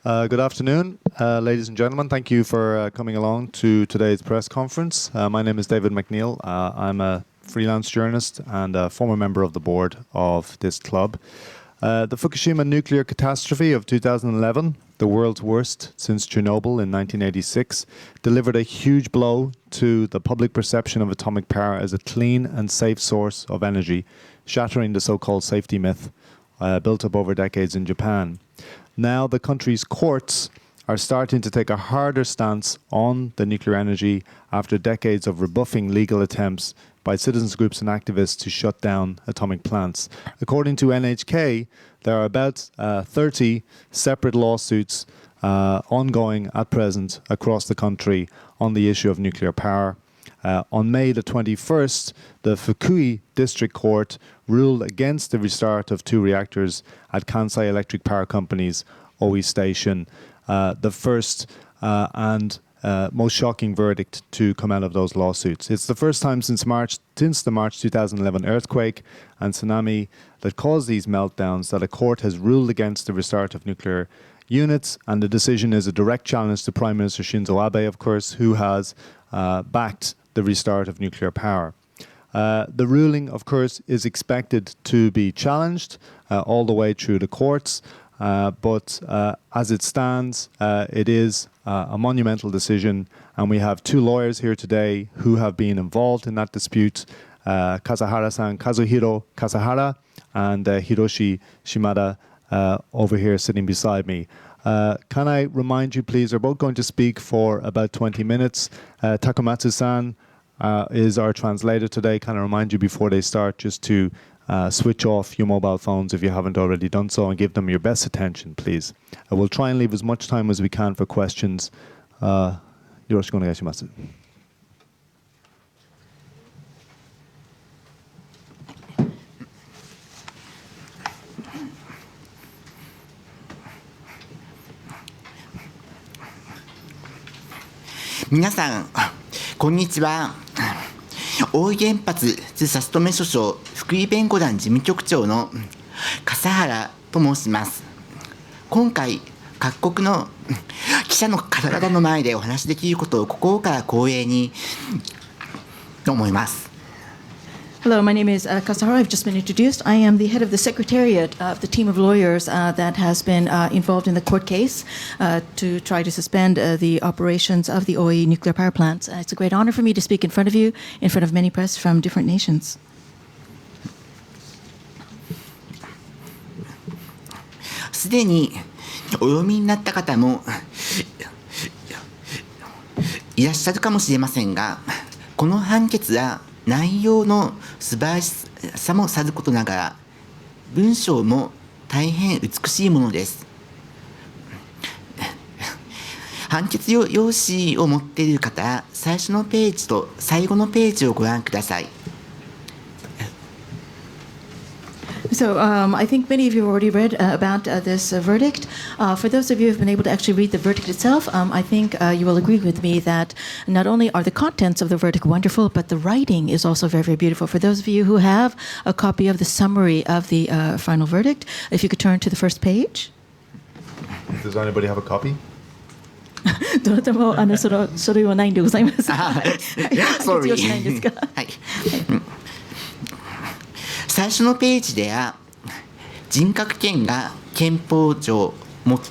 Good afternoon, ladies and gentlemen. Thank you for coming along to today's press conference. My name is David McNeil. I'm a freelance journalist and a former member of the board of this club. The Fukushima nuclear catastrophe of 2011, the world's worst since Chernobyl in 1986, delivered a huge blow to the public perception of atomic power as a clean and safe source of energy, shattering the so-called safety myth built up over decades in Japan. Now the country's courts are starting to take a harder stance on the nuclear energy after decades of rebuffing legal attempts by citizens groups and activists to shut down atomic plants. According to NHK, there are about 30 separate lawsuits ongoing at present across the country on the issue of nuclear power. On May the 21st, the Fukui District Court ruled against the restart of 2 reactors at Kansai Electric Power Company's OE station, the first and most shocking verdict to come out of those lawsuits. It's the first time since the March 2011 earthquake and tsunami that caused these meltdowns that a court has ruled against the restart of nuclear units, and the decision is a direct challenge to Prime Minister Shinzo Abe, of course, who has backed the restart of nuclear power. The ruling, of course, is expected to be challenged all the way through the courts, but as it stands, it is a monumental decision, and we have 2 lawyers here today who have been involved in that dispute, Kazuhiro Kasahara and Hiroshi Shimada over here sitting beside me. Can I remind you, please, they're both going to speak for about 20 minutes. Takamatsu-san is our translator today. Can I remind you before they start just to switch off your mobile phones if you haven't already done so and give them your best attention, please. We'll try and leave as much time as we can for questions. Yoroshiku onegaishimasu. 皆さん、こんにちは。大井原発差し止め訴訟福井弁護団事務局長の笠原と申します。今回、各国の記者の方々の前でお話しできることを心から光栄に思います。Hello, my name is Kazuhiro. I've just been introduced. I am the head of the secretariat of the team of lawyers that has been involved in the court case to try to suspend the operations of the OE nuclear power plants. It's a great honor for me to speak in front of you, in front of many press from different nations. すでにお読みになった方もいらっしゃるかもしれませんが、この判決は内容の素晴らしさもさることながら、文章も大変美しいものです。判決用紙を持っている方は、最初のページと最後のページをご覧ください。So I think many of you have already read about this verdict. For those of you who have been able to actually read the verdict itself, I think you will agree with me that not only are the contents of the verdict wonderful, but the writing is also very, very beautiful. For those of you who have a copy of the summary of the final verdict, if you could turn to the first page. Does anybody have a copy? どなたも書類はないんでございます。Sorry. 必要しないんですか。はい。最初のページでは、人格権が憲法上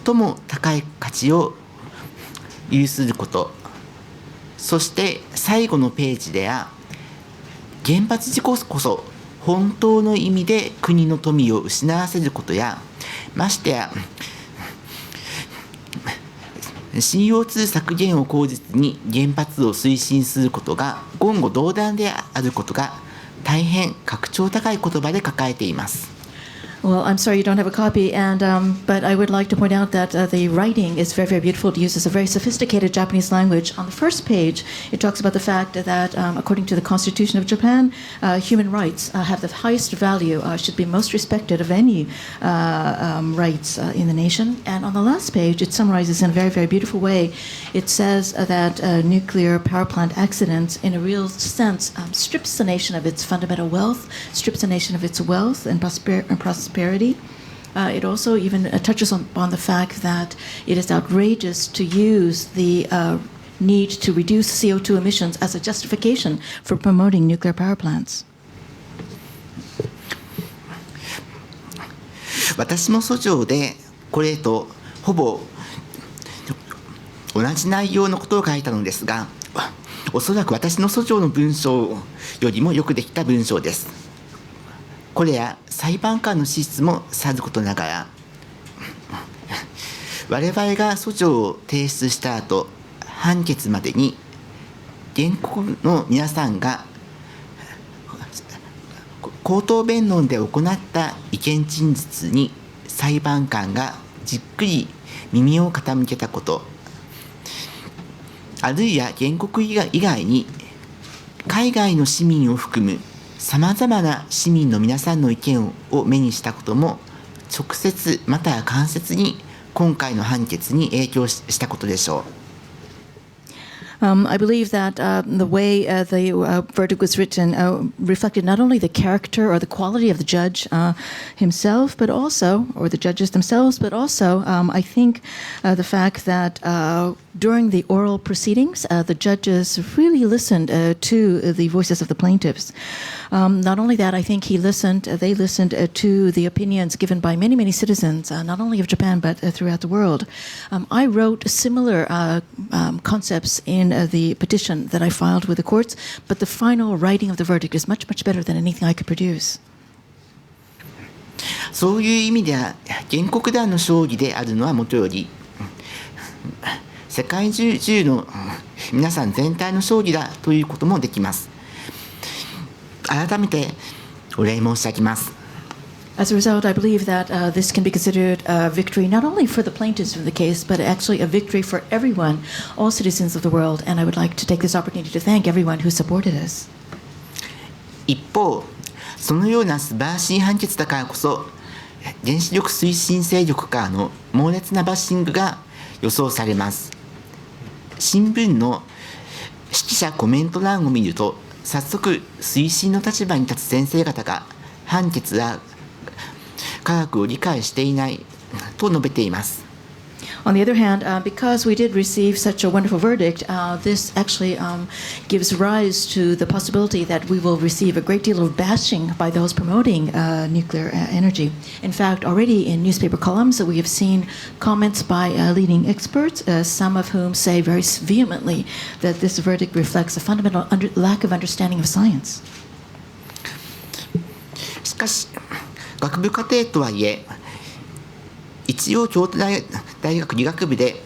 最も高い価値を有すること、そして最後のページでは、原発事故こそ本当の意味で国の富を失わせることや、ましてや CO2 削減を口実に原発を推進することが言語道断であることが大変格調高い言葉で書かれています。Well, I'm sorry you don't have a copy, but I would like to point out that the writing is very, very beautiful. It uses a very sophisticated Japanese language. On the first page, it talks about the fact that, according to the Constitution of Japan, human rights have the highest value, should be most respected of any rights in the nation. And on the last page, it summarizes in a very, very beautiful way. It says that nuclear power plant accidents, in a real sense, strips the nation of its fundamental wealth, strips the nation of its wealth and prosperity. It also even touches upon the fact that it is outrageous to use the need to reduce CO2 emissions as a justification for promoting nuclear power plants. 私の訴状でこれとほぼ同じ内容のことを書いたのですが、おそらく私の訴状の文章よりもよくできた文章です。これや裁判官の資質もさることながら、我々が訴状を提出した後、判決までに原告の皆さんが口頭弁論で行った意見陳述に裁判官がじっくり耳を傾けたこと、あるいは原告以外に海外の市民を含むさまざまな市民の皆さんの意見を目にしたことも直接または間接に今回の判決に影響したことでしょう。I believe that the way the verdict was written reflected not only the character or the quality of the judge himself, but also, or the judges themselves, but also, I think the fact that during the oral proceedings, the judges really listened to the voices of the plaintiffs. Not only that, I think they listened to the opinions given by many, many citizens, not only of Japan, but throughout the world. I wrote similar concepts in the petition that I filed with the courts, but the final writing of the verdict is much, much better than anything I could produce. そういう意味では原告団の勝利であるのはもとより、世界中の皆さん全体の勝利だということもできます。改めてお礼申し上げます。As a result, I believe that this can be considered a victory not only for the plaintiffs in the case, but actually a victory for everyone, all citizens of the world. And I would like to take this opportunity to thank everyone who supported us. 一方、そのような素晴らしい判決だからこそ、原子力推進勢力からの猛烈なバッシングが予想されます。新聞の識者コメント欄を見ると、早速推進の立場に立つ先生方が判決は科学を理解していないと述べています。On the other hand, because we did receive such a wonderful verdict, this actually gives rise to the possibility that we will receive a great deal of bashing by those promoting nuclear energy. In fact, already in newspaper columns, we have seen comments by leading experts, some of whom say very vehemently that this verdict reflects a fundamental lack of understanding of science. しかし、学部課程とはいえ、一応京都大学理学部で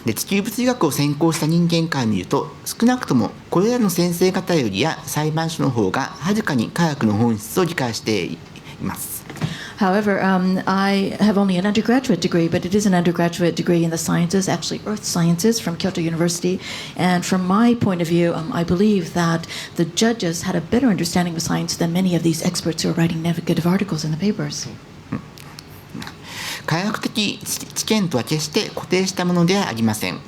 熱球物理学を専攻した人間から見ると、少なくともこれらの先生方よりや裁判所の方がはるかに科学の本質を理解しています。However, I have only an undergraduate degree, but it is an undergraduate degree in the sciences, actually earth sciences from Kyoto University. And from my point of view, I believe that the judges had a better understanding of science than many of these experts who are writing negative articles in the papers. 科学的知見とは決して固定したものではありません。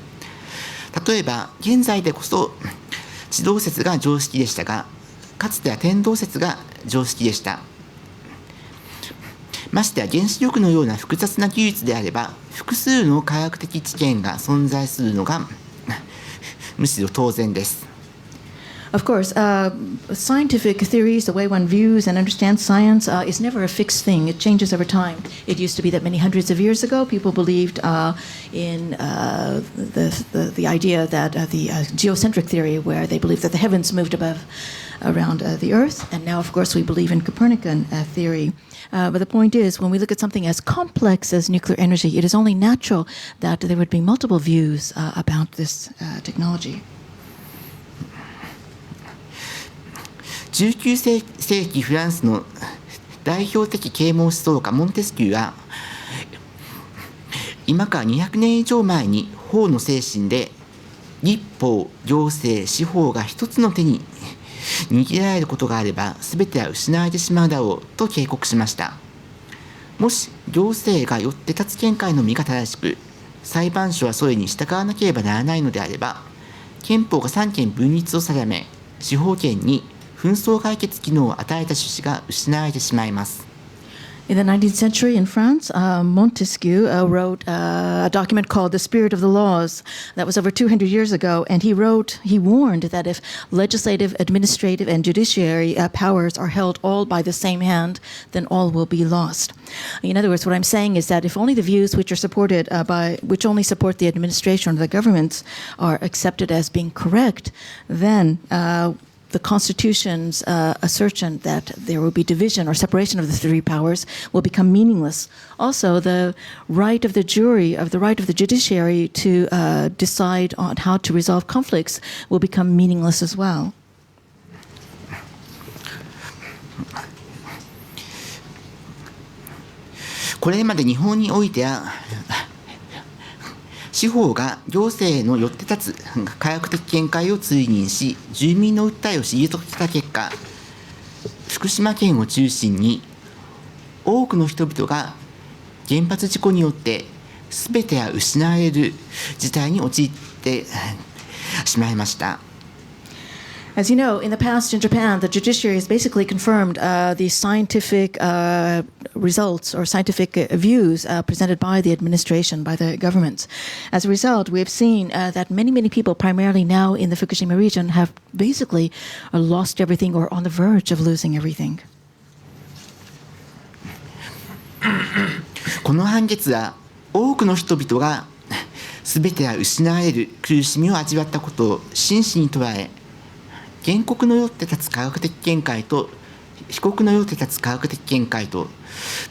例えば、現在でこそ地動説が常識でしたが、かつては天動説が常識でした。ましてや原子力のような複雑な技術であれば、複数の科学的知見が存在するのがむしろ当然です。Of course, scientific theories, the way one views and understands science, is never a fixed thing. It changes over time. It used to be that many hundreds of years ago, people believed in the idea that the geocentric theory, where they believed that the heavens moved around the Earth. And now, of course, we believe in Copernican theory. But the point is, when we look at something as complex as nuclear energy, it is only natural that there would be multiple views about this technology. 19世紀フランスの代表的啓蒙思想家モンテスキューは、今から200年以上前に法の精神で立法、行政、司法が一つの手に握られることがあれば全ては失われてしまうだろうと警告しました。もし行政がよって立つ見解のみが正しく、裁判所はそれに従わなければならないのであれば、憲法が三権分立を定め、司法権に紛争解決機能を与えた趣旨が失われてしまいます。In the 19th century in France, Montesquieu wrote a document called The Spirit of the Laws. That was over 200 years ago. And he warned that if legislative, administrative, and judiciary powers are held all by the same hand, then all will be lost. In other words, what I'm saying is that if only the views which are supported which only support the administration or the governments are accepted as being correct, then the Constitution's assertion that there will be division or separation of the three powers will become meaningless. Also, the right of the judiciary to decide on how to resolve conflicts will become meaningless as well. これまで日本においては司法が行政のよって立つ科学的見解を追認し、住民の訴えを退けた結果、福島県を中心に多くの人々が原発事故によって全てが失われる事態に陥ってしまいました。As you know, in the past in Japan, the judiciary has basically confirmed the scientific results or scientific views presented by the administration, by the governments. As a result, we have seen that many people, primarily now in the Fukushima region, have basically lost everything or on the verge of losing everything. この判決は多くの人々が全てが失われる苦しみを味わったことを真摯に捉え、原告のよって立つ科学的見解と被告のよって立つ科学的見解と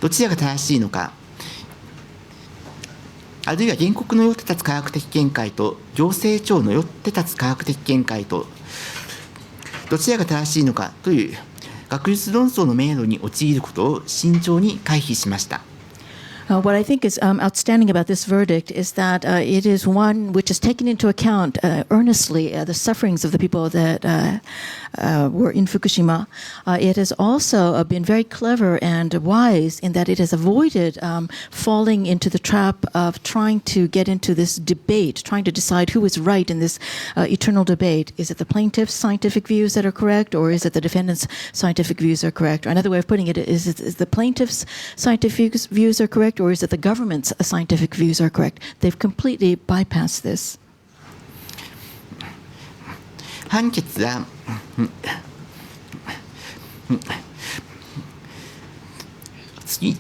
どちらが正しいのか、あるいは原告のよって立つ科学的見解と行政庁のよって立つ科学的見解とどちらが正しいのかという学術論争の迷路に陥ることを慎重に回避しました。What I think is outstanding about this verdict is that it is one which has taken into account earnestly the sufferings of the people that were in Fukushima. It has also been very clever and wise in that it has avoided falling into the trap of trying to get into this debate, trying to decide who is right in this eternal debate. Is it the plaintiff's scientific views that are correct, or is it the defendant's scientific views are correct? Or another way of putting it is the plaintiff's scientific views are correct, or is it the government's scientific views are correct? They've completely bypassed this. 判決は次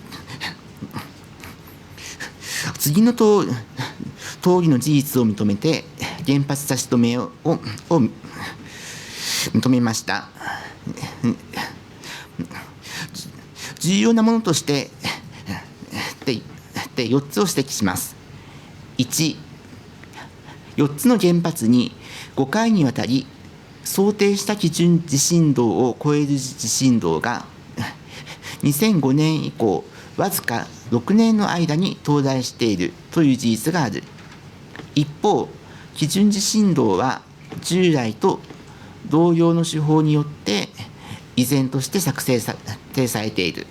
の通りの事実を認めて原発差し止めを認めました。重要なものとして4つを指摘します。1、4つの原発に5回にわたり想定した基準地震動を超える地震動が2005年以降わずか6年の間に到来しているという事実がある。一方、基準地震動は従来と同様の手法によって依然として作成されている。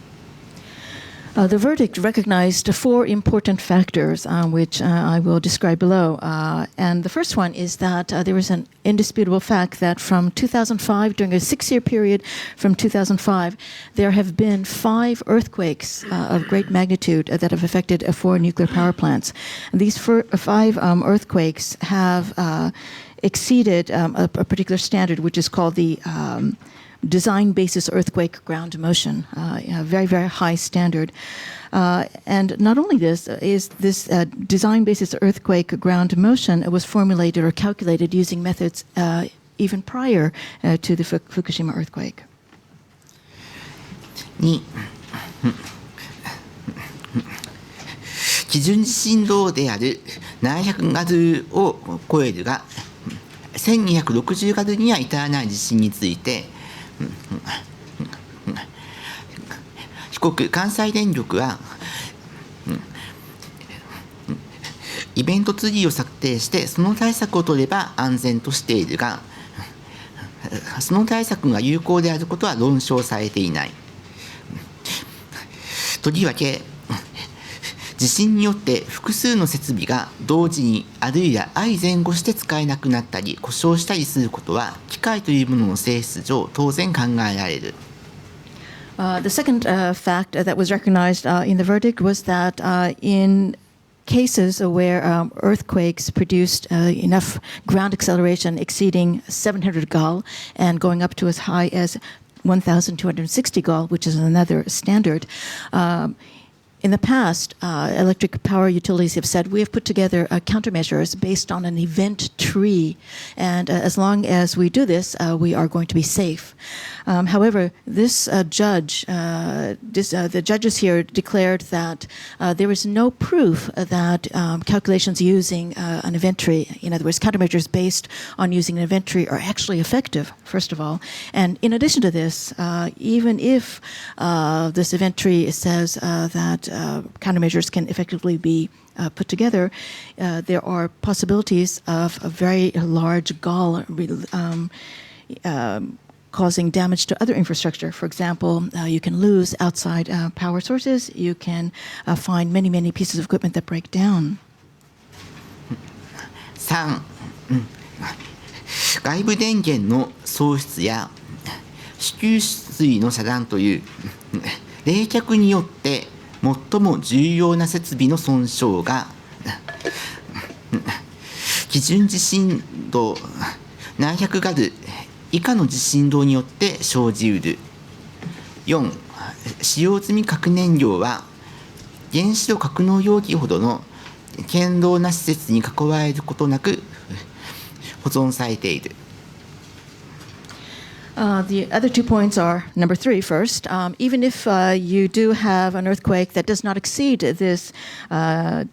The verdict recognized 4 important factors, which I will describe below. And the first one is that there is an indisputable fact that from 2005, during a 6-year period from 2005, there have been 5 earthquakes of great magnitude that have affected 4 nuclear power plants. And these 5 earthquakes have exceeded a particular standard, which is called the design basis earthquake ground motion, a very, very high standard. And not only this, is this design basis earthquake ground motion was formulated or calculated using methods even prior to the Fukushima earthquake. 2、基準地震動である700ガルを超えるが1260ガルには至らない地震について被告関西電力はイベントツリーを策定してその対策を取れば安全としているが、その対策が有効であることは論証されていない。とりわけ地震によって複数の設備が同時にあるいは相前後して使えなくなったり故障したりすることは機械というものの性質上当然考えられる。The second fact that was recognized in the verdict was that in cases where earthquakes produced enough ground acceleration exceeding 700 gal and going up to as high as 1,260 gal, which is another standard. In the past, electric power utilities have said we have put together countermeasures based on an event tree, and as long as we do this, we are going to be safe. However, this the judges here declared that there is no proof that calculations using an event tree, in other words, countermeasures based on using an event tree, are actually effective, first of all. And in addition to this, even if this event tree says that countermeasures can effectively be put together, there are possibilities of a very large gall causing damage to other infrastructure. For example, you can lose outside power sources. You can find many, many pieces of equipment that break down. 3、外部電源の喪失や支給水の遮断という冷却によって最も重要な設備の損傷が基準地震動700ガル以下の地震動によって生じうる。4、使用済み核燃料は原子炉格納容器ほどの堅牢な施設に囲われることなく保存されている。The other 2 points are, number 3 first, even if you do have an earthquake that does not exceed this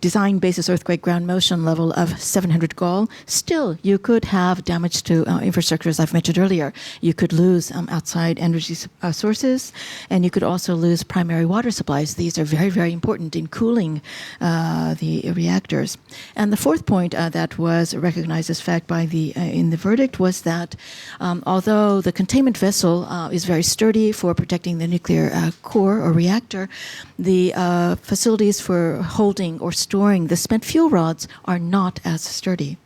design basis earthquake ground motion level of 700 gal, still you could have damage to infrastructure, as I've mentioned earlier. You could lose outside energy sources, and you could also lose primary water supplies. These are very, very important in cooling the reactors. And the 4th point that was recognized as fact by in the verdict was that although the containment vessel is very sturdy for protecting the nuclear core or reactor, the facilities for holding or storing the spent fuel rods are not as sturdy.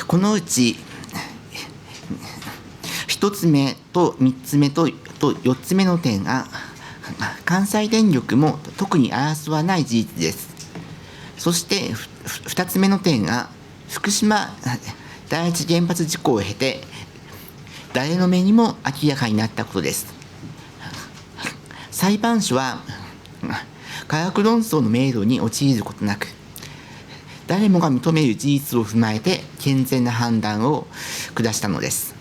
このうち1つ目と3つ目と4つ目の点が関西電力も特に争わない事実です。そして2つ目の点が福島第一原発事故を経て誰の目にも明らかになったことです。裁判所は科学論争の迷路に陥ることなく誰もが認める事実を踏まえて健全な判断を下したのです。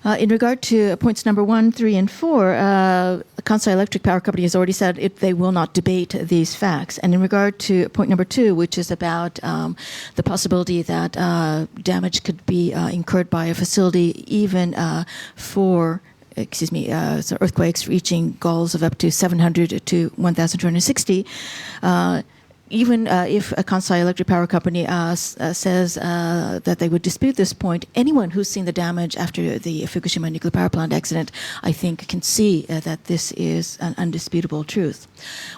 In regard to points number 1, 3, and 4, Kansai Electric Power Company has already said they will not debate these facts. And in regard to point number 2, which is about the possibility that damage could be incurred by a facility even for so earthquakes reaching galls of up to 700 to 1,260, even if a Kansai Electric Power Company says that they would dispute this point, anyone who's seen the damage after the Fukushima nuclear power plant accident, I think, can see that this is an undisputable truth.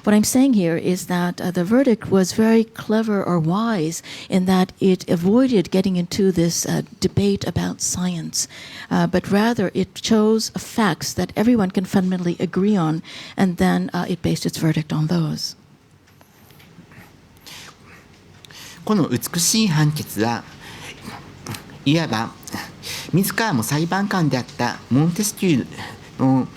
What I'm saying here is that the verdict was very clever or wise in that it avoided getting into this debate about science, but rather it chose facts that everyone can fundamentally agree on, and then it based its verdict on those. この美しい判決はいわば自らも裁判官であったモンテスキューの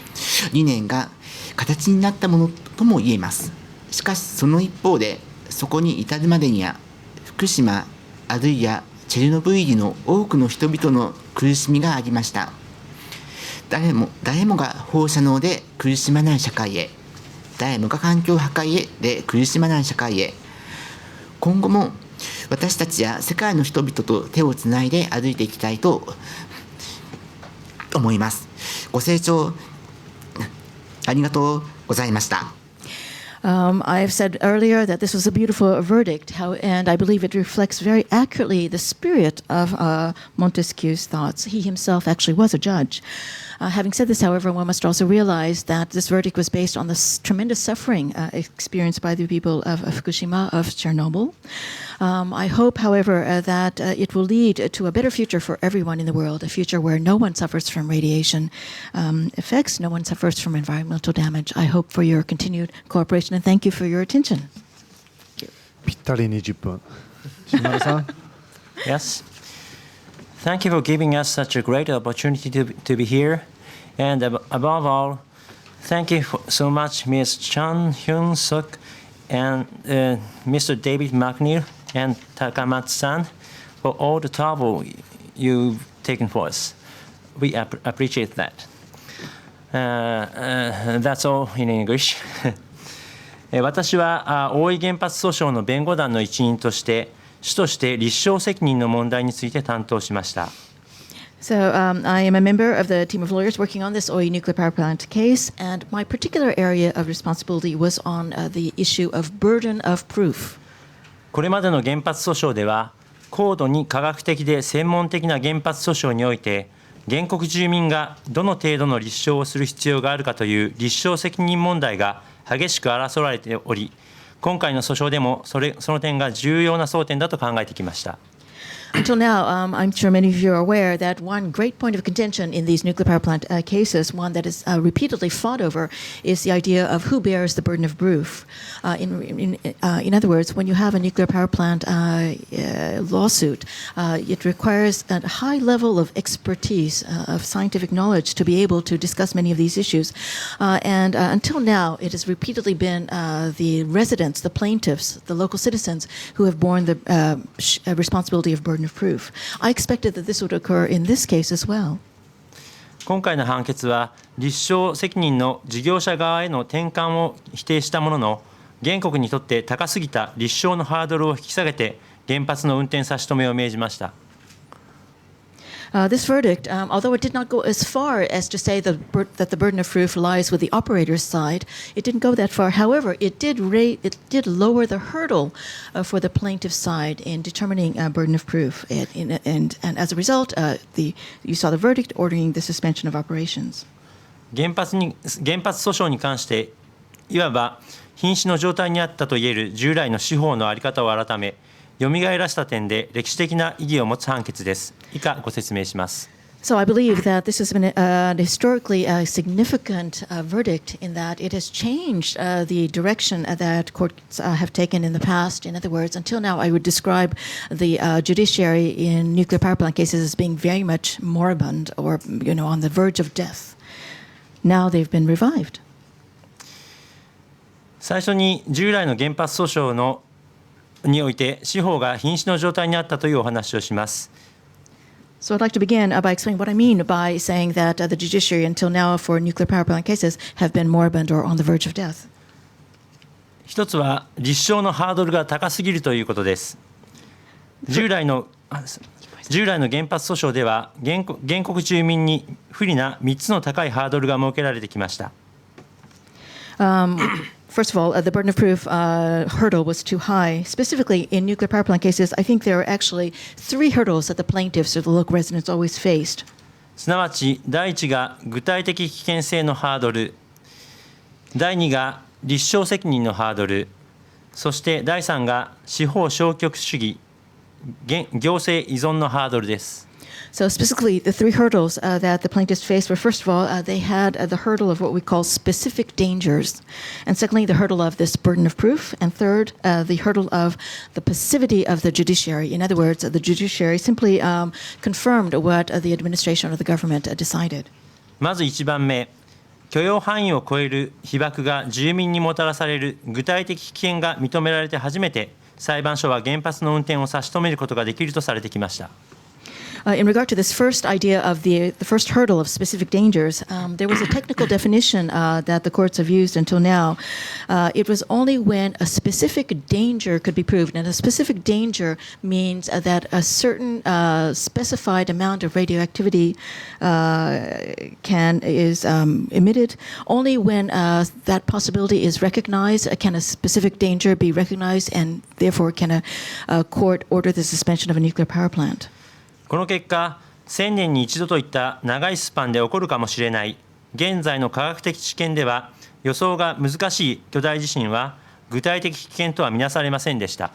理念が形になったものとも言えます。しかしその一方でそこに至るまでには福島あるいはチェルノブイリの多くの人々の苦しみがありました。誰もが放射能で苦しまない社会へ、誰もが環境破壊へで苦しまない社会へ、今後も私たちや世界の人々と手をつないで歩いていきたいと思います。ご清聴ありがとうございました。I've said earlier that this was a beautiful verdict, and I believe it reflects very accurately the spirit of Montesquieu's thoughts. He himself actually was a judge. Having said this, however, one must also realize that this verdict was based on the tremendous suffering experienced by the people of Fukushima, of Chernobyl. I hope, however, that it will lead to a better future for everyone in the world, a future where no one suffers from radiation effects, no one suffers from environmental damage. I hope for your continued cooperation, and thank you for your attention. ぴったり20分。島田さん。Yes. Thank you for giving us such a great opportunity to be here. And above all, thank you so much, Ms. Chan Hyun-suk and Mr. David McNeil and Takamatsu-san for all the trouble you've taken for us. We appreciate that. That's all in English. 私は大井原発訴訟の弁護団の一員として主として立証責任の問題について担当しました。So I am a member of the team of lawyers working on this Oi nuclear power plant case, and my particular area of responsibility was on the issue of burden of proof. これまでの原発訴訟では、高度に科学的で専門的な原発訴訟において、原告住民がどの程度の立証をする必要があるかという立証責任問題が激しく争われており、今回の訴訟でもその点が重要な争点だと考えてきました。Until now, I'm sure many of you are aware that one great point of contention in these nuclear power plant cases, one that is repeatedly fought over, is the idea of who bears the burden of proof. In other words, when you have a nuclear power plant lawsuit, it requires a high level of expertise, of scientific knowledge to be able to discuss many of these issues. And until now, it has repeatedly been the residents, the plaintiffs, the local citizens who have borne the responsibility of burden of proof. I expected that this would occur in this case as well. 今回の判決は立証責任の事業者側への転換を否定したものの、原告にとって高すぎた立証のハードルを引き下げて原発の運転差し止めを命じました。This verdict, although it did not go as far as to say that the burden of proof lies with the operator's side, it didn't go that far. However, it did lower the hurdle for the plaintiff's side in determining burden of proof. And as a result, you saw the verdict ordering the suspension of operations. 原発訴訟に関して、いわば瀕死の状態にあったといえる従来の司法の在り方を改め、蘇らした点で歴史的な意義を持つ判決です。以下ご説明します。So I believe that this has been historically a significant verdict in that it has changed the direction that courts have taken in the past. In other words, until now, I would describe the judiciary in nuclear power plant cases as being very much moribund or, on the verge of death. Now they've been revived. 最初に従来の原発訴訟において司法が瀕死の状態にあったというお話をします。So I'd like to begin by explaining what I mean by saying that the judiciary until now for nuclear power plant cases have been moribund or on the verge of death. 一つは立証のハードルが高すぎるということです。従来の原発訴訟では原告住民に不利な3つの高いハードルが設けられてきました。First of all, the burden of proof hurdle was too high. Specifically, in nuclear power plant cases, I think there are actually 3 hurdles that the plaintiffs or the local residents always faced. すなわち、第1が具体的危険性のハードル、第2が立証責任のハードル、そして第3が司法消極主義、行政依存のハードルです。So specifically, the 3 hurdles that the plaintiffs faced were, first of all, they had the hurdle of what we call specific dangers. And secondly, the hurdle of this burden of proof. And third, the hurdle of the passivity of the judiciary. In other words, the judiciary simply confirmed what the administration or the government decided. まず1番目、許容範囲を超える被爆が住民にもたらされる具体的危険が認められて初めて、裁判所は原発の運転を差し止めることができるとされてきました。In regard to this first idea of the first hurdle of specific dangers, there was a technical definition that the courts have used until now. It was only when a specific danger could be proved, and a specific danger means that a certain specified amount of radioactivity is emitted. Only when that possibility is recognized can a specific danger be recognized, and therefore can a court order the suspension of a nuclear power plant. この結果、1000年に一度といった長いスパンで起こるかもしれない現在の科学的知見では予想が難しい巨大地震は具体的危険とは見なされませんでした。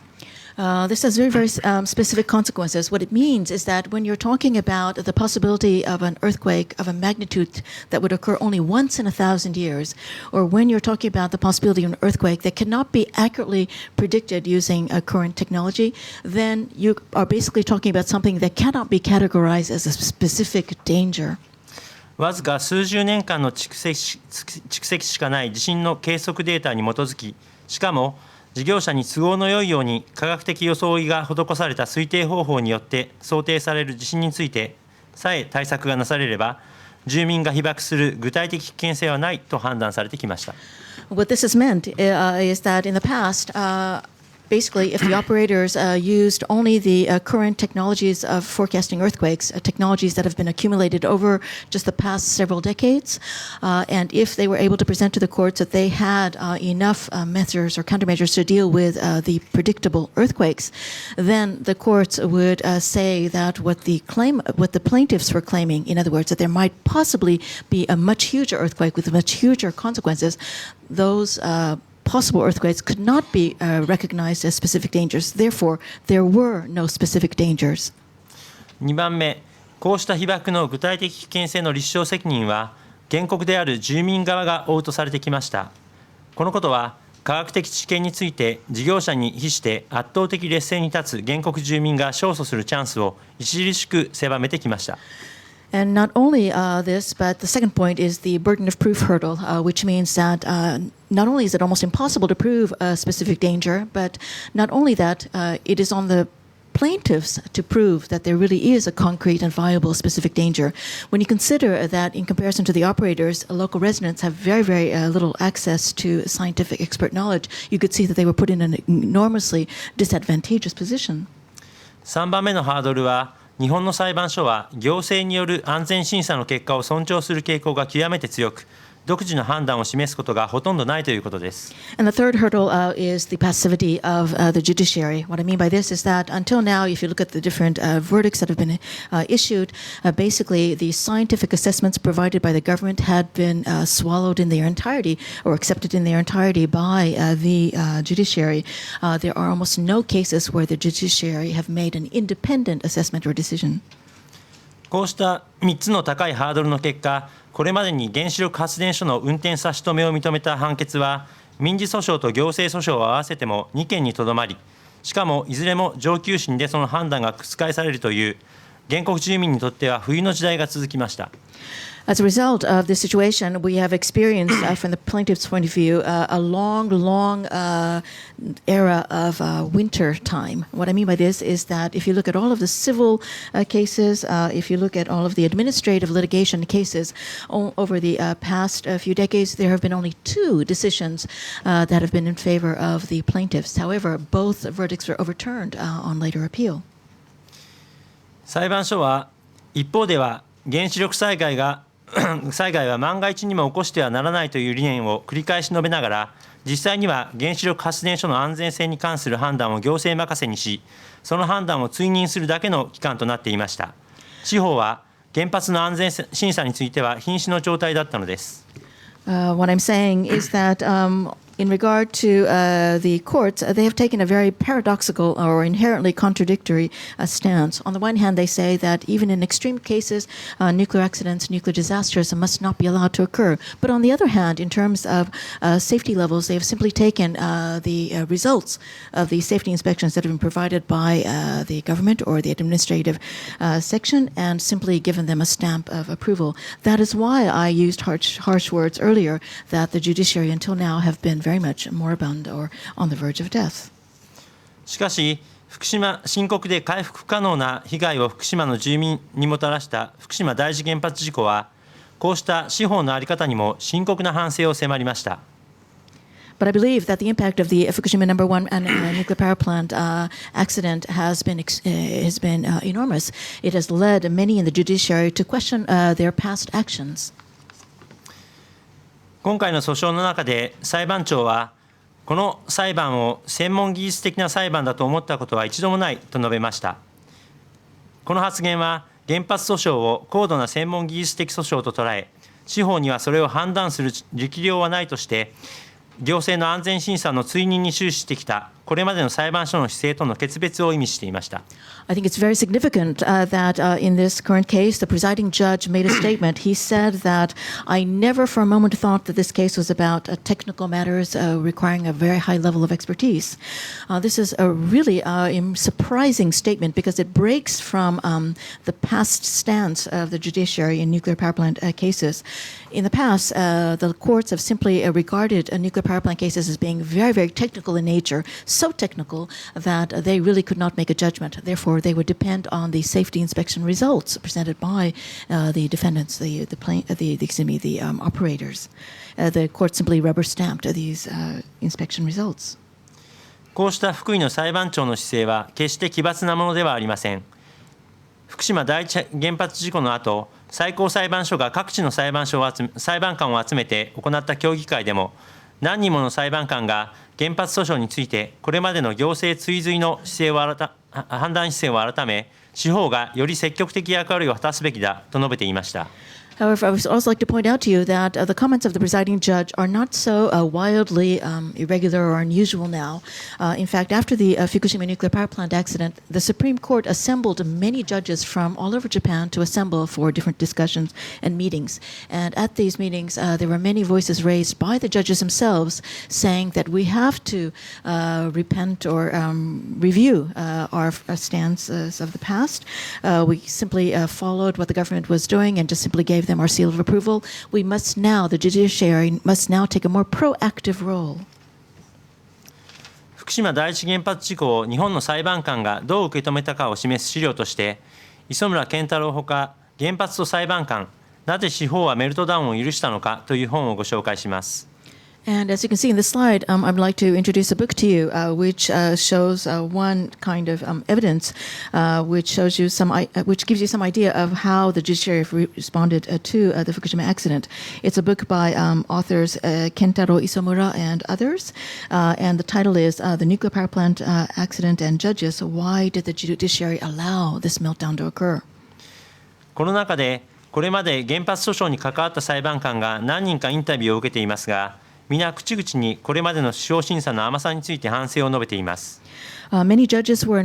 This has very specific consequences. What it means is that when you're talking about the possibility of an earthquake of a magnitude that would occur only once in 1,000 years, or when you're talking about the possibility of an earthquake that cannot be accurately predicted using current technology, then you are basically talking about something that cannot be categorized as a specific danger. わずか数十年間の蓄積しかない地震の計測データに基づき、しかも事業者に都合の良いように科学的装いが施された推定方法によって想定される地震についてさえ対策がなされれば、住民が被爆する具体的危険性はないと判断されてきました。What this has meant is that in the past, basically, if the operators used only the current technologies of forecasting earthquakes, technologies that have been accumulated over just the past several decades, and if they were able to present to the courts that they had enough measures or countermeasures to deal with the predictable earthquakes, then the courts would say that what the plaintiffs were claiming, in other words, that there might possibly be a much huger earthquake with much huger consequences, those possible earthquakes could not be recognized as specific dangers. Therefore, there were no specific dangers. 2番目、こうした被爆の具体的危険性の立証責任は原告である住民側が負うとされてきました。このことは科学的知見について事業者に比して圧倒的劣勢に立つ原告住民が勝訴するチャンスを著しく狭めてきました。And not only this, but the second point is the burden of proof hurdle, which means that not only is it almost impossible to prove a specific danger, but not only that, it is on the plaintiffs to prove that there really is a concrete and viable specific danger. When you consider that in comparison to the operators, local residents have very little access to scientific expert knowledge, you could see that they were put in an enormously disadvantageous position. 3番目のハードルは日本の裁判所は行政による安全審査の結果を尊重する傾向が極めて強く、独自の判断を示すことがほとんどないということです。And the third hurdle is the passivity of the judiciary. What I mean by this is that until now, if you look at the different verdicts that have been issued, basically the scientific assessments provided by the government had been swallowed in their entirety or accepted in their entirety by the judiciary. There are almost no cases where the judiciary have made an independent assessment or decision. こうした3つの高いハードルの結果、これまでに原子力発電所の運転差し止めを認めた判決は、民事訴訟と行政訴訟を合わせても2件にとどまり、しかもいずれも上級審でその判断が覆されるという、原告住民にとっては冬の時代が続きました。As a result of this situation, we have experienced, from the plaintiff's point of view, a long era of winter time. What I mean by this is that if you look at all of the civil cases, if you look at all of the administrative litigation cases over the past few decades, there have been only 2 decisions that have been in favor of the plaintiffs. However, both verdicts were overturned on later appeal. 裁判所は一方では原子力災害は万が一にも起こしてはならないという理念を繰り返し述べながら、実際には原子力発電所の安全性に関する判断を行政任せにし、その判断を追認するだけの機関となっていました。司法は原発の安全審査については瀕死の状態だったのです。What I'm saying is that in regard to the courts, they have taken a very paradoxical or inherently contradictory stance. On the one hand, they say that even in extreme cases, nuclear accidents, nuclear disasters must not be allowed to occur. But on the other hand, in terms of safety levels, they have simply taken the results of the safety inspections that have been provided by the government or the administrative section and simply given them a stamp of approval. That is why I used harsh words earlier that the judiciary until now have been very much moribund or on the verge of death. しかし、福島深刻で回復不可能な被害を福島の住民にもたらした福島第一原発事故は、こうした司法の在り方にも深刻な反省を迫りました。But I believe that the impact of the Fukushima No. 1 nuclear power plant accident has been enormous. It has led many in the judiciary to question their past actions. 今回の訴訟の中で裁判長は、この裁判を専門技術的な裁判だと思ったことは一度もないと述べました。この発言は原発訴訟を高度な専門技術的訴訟と捉え、司法にはそれを判断する力量はないとして、行政の安全審査の追認に終始してきたこれまでの裁判所の姿勢との決別を意味していました。I think it's very significant that in this current case, the presiding judge made a statement. He said that I never for a moment thought that this case was about technical matters requiring a very high level of expertise. This is a really surprising statement because it breaks from the past stance of the judiciary in nuclear power plant cases. In the past, the courts have simply regarded nuclear power plant cases as being very, very technical in nature, so technical that they really could not make a judgment. Therefore, they would depend on the safety inspection results presented by the defendants, the operators. The court simply rubber stamped these inspection results. こうした福井の裁判長の姿勢は決して奇抜なものではありません。福島第一原発事故の後、最高裁判所が各地の裁判官を集めて行った協議会でも、何人もの裁判官が原発訴訟についてこれまでの行政追随の判断姿勢を改め、司法がより積極的役割を果たすべきだと述べていました。However, I would also like to point out to you that the comments of the presiding judge are not so wildly irregular or unusual now. In fact, after the Fukushima nuclear power plant accident, the Supreme Court assembled many judges from all over Japan to assemble for different discussions and meetings. And at these meetings, there were many voices raised by the judges themselves saying that we have to repent or review our stances of the past. We simply followed what the government was doing and just simply gave them our seal of approval. We must now, the judiciary must now take a more proactive role. 福島第一原発事故を日本の裁判官がどう受け止めたかを示す資料として、磯村健太郎ほか原発と裁判官、なぜ司法はメルトダウンを許したのかという本をご紹介します。And as you can see in the slide, I'd like to introduce a book to you, which shows one kind of evidence, which gives you some idea of how the judiciary responded to the Fukushima accident. It's a book by authors Kentaro Isomura and others, and the title is "The Nuclear Power Plant Accident and Judges: Why Did the Judiciary Allow This Meltdown to Occur?" この中で、これまで原発訴訟に関わった裁判官が何人かインタビューを受けていますが、皆口々にこれまでの司法審査の甘さについて反省を述べています。Many judges were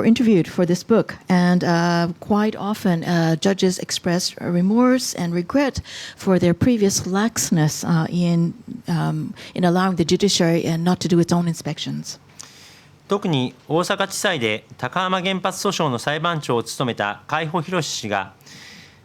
interviewed for this book, and quite often judges expressed remorse and regret for their previous laxness in allowing the judiciary not to do its own inspections. 特に大阪地裁で高浜原発訴訟の裁判長を務めた海保博氏が、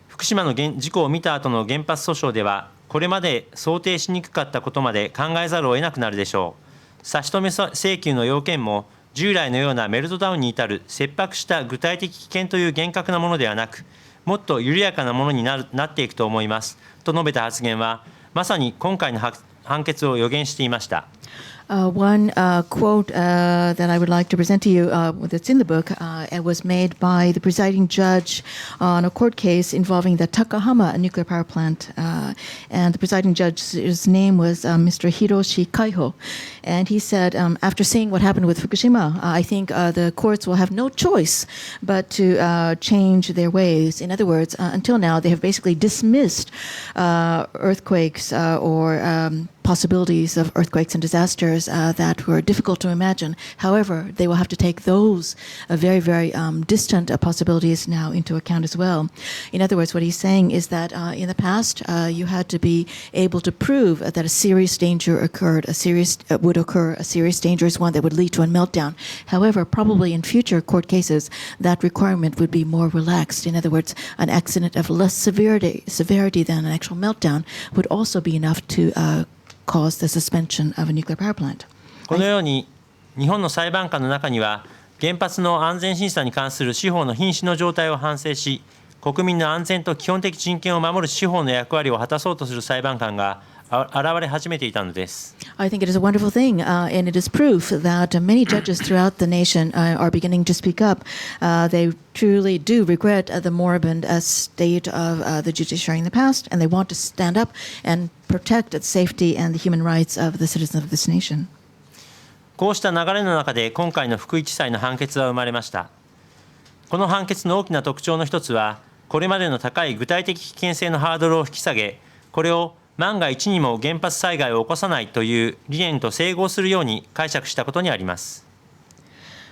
福島の事故を見た後の原発訴訟では、これまで想定しにくかったことまで考えざるを得なくなるでしょう。差し止め請求の要件も従来のようなメルトダウンに至る切迫した具体的危険という厳格なものではなく、もっと緩やかなものになっていくと思いますと述べた発言は、まさに今回の判決を予言していました。One quote that I would like to present to you that's in the book it was made by the presiding judge on a court case involving the Takahama nuclear power plant. And the presiding judge's name was Mr. Hiroshi Kaiho. And he said, after seeing what happened with Fukushima, I think the courts will have no choice but to change their ways. In other words, until now, they have basically dismissed earthquakes or possibilities of earthquakes and disasters that were difficult to imagine. However, they will have to take those very, very distant possibilities now into account as well. In other words, what he's saying is that in the past, you had to be able to prove that a serious danger occurred, a serious danger is one that would lead to a meltdown. However, probably in future court cases, that requirement would be more relaxed. In other words, an accident of less severity than an actual meltdown would also be enough to cause the suspension of a nuclear power plant. このように日本の裁判官の中には、原発の安全審査に関する司法の瀕死の状態を反省し、国民の安全と基本的人権を守る司法の役割を果たそうとする裁判官が現れ始めていたのです。I think it is a wonderful thing, and it is proof that many judges throughout the nation are beginning to speak up. They truly do regret the moribund state of the judiciary in the past, and they want to stand up and protect the safety and the human rights of the citizens of this nation. こうした流れの中で今回の福井地裁の判決は生まれました。この判決の大きな特徴の一つは、これまでの高い具体的危険性のハードルを引き下げ、これを万が一にも原発災害を起こさないという理念と整合するように解釈したことにあります。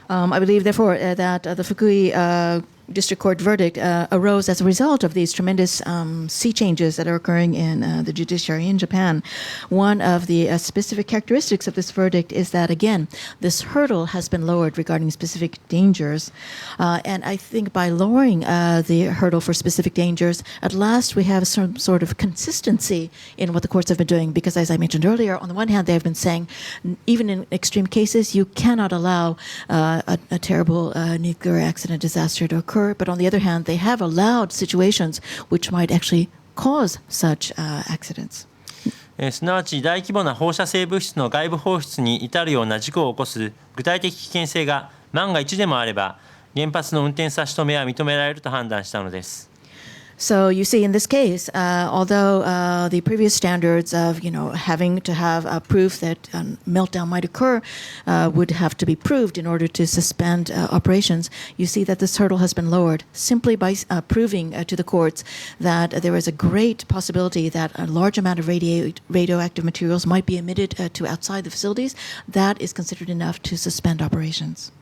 I believe, therefore, that the Fukui District Court verdict arose as a result of these tremendous sea changes that are occurring in the judiciary in Japan. One of the specific characteristics of this verdict is that, again, this hurdle has been lowered regarding specific dangers. And I think by lowering the hurdle for specific dangers, at last we have some sort of consistency in what the courts have been doing. Because as I mentioned earlier, on the one hand, they have been saying, even in extreme cases, you cannot allow a terrible nuclear accident disaster to occur. But on the other hand, they have allowed situations which might actually cause such accidents. すなわち大規模な放射性物質の外部放出に至るような事故を起こす具体的危険性が万が一でもあれば、原発の運転差し止めは認められると判断したのです。So you see, in this case, although the previous standards of having to have proof that meltdown might occur would have to be proved in order to suspend operations, you see that this hurdle has been lowered simply by proving to the courts that there is a great possibility that a large amount of radioactive materials might be emitted to outside the facilities. That is considered enough to suspend operations.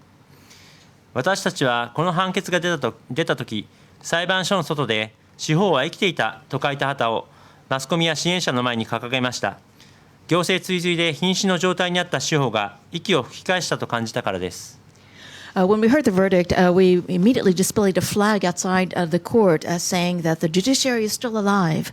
私たちはこの判決が出たとき、裁判所の外で司法は生きていたと書いた旗をマスコミや支援者の前に掲げました。行政追随で瀕死の状態にあった司法が息を吹き返したと感じたからです。When we heard the verdict, we immediately displayed a flag outside the court saying that the judiciary is still alive.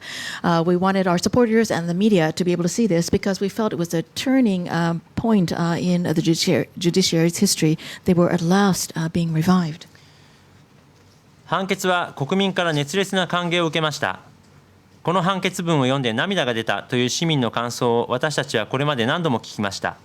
We wanted our supporters and the media to be able to see this because we felt it was a turning point in the judiciary's history. They were at last being revived. 判決は国民から熱烈な歓迎を受けました。この判決文を読んで涙が出たという市民の感想を私たちはこれまで何度も聞きました。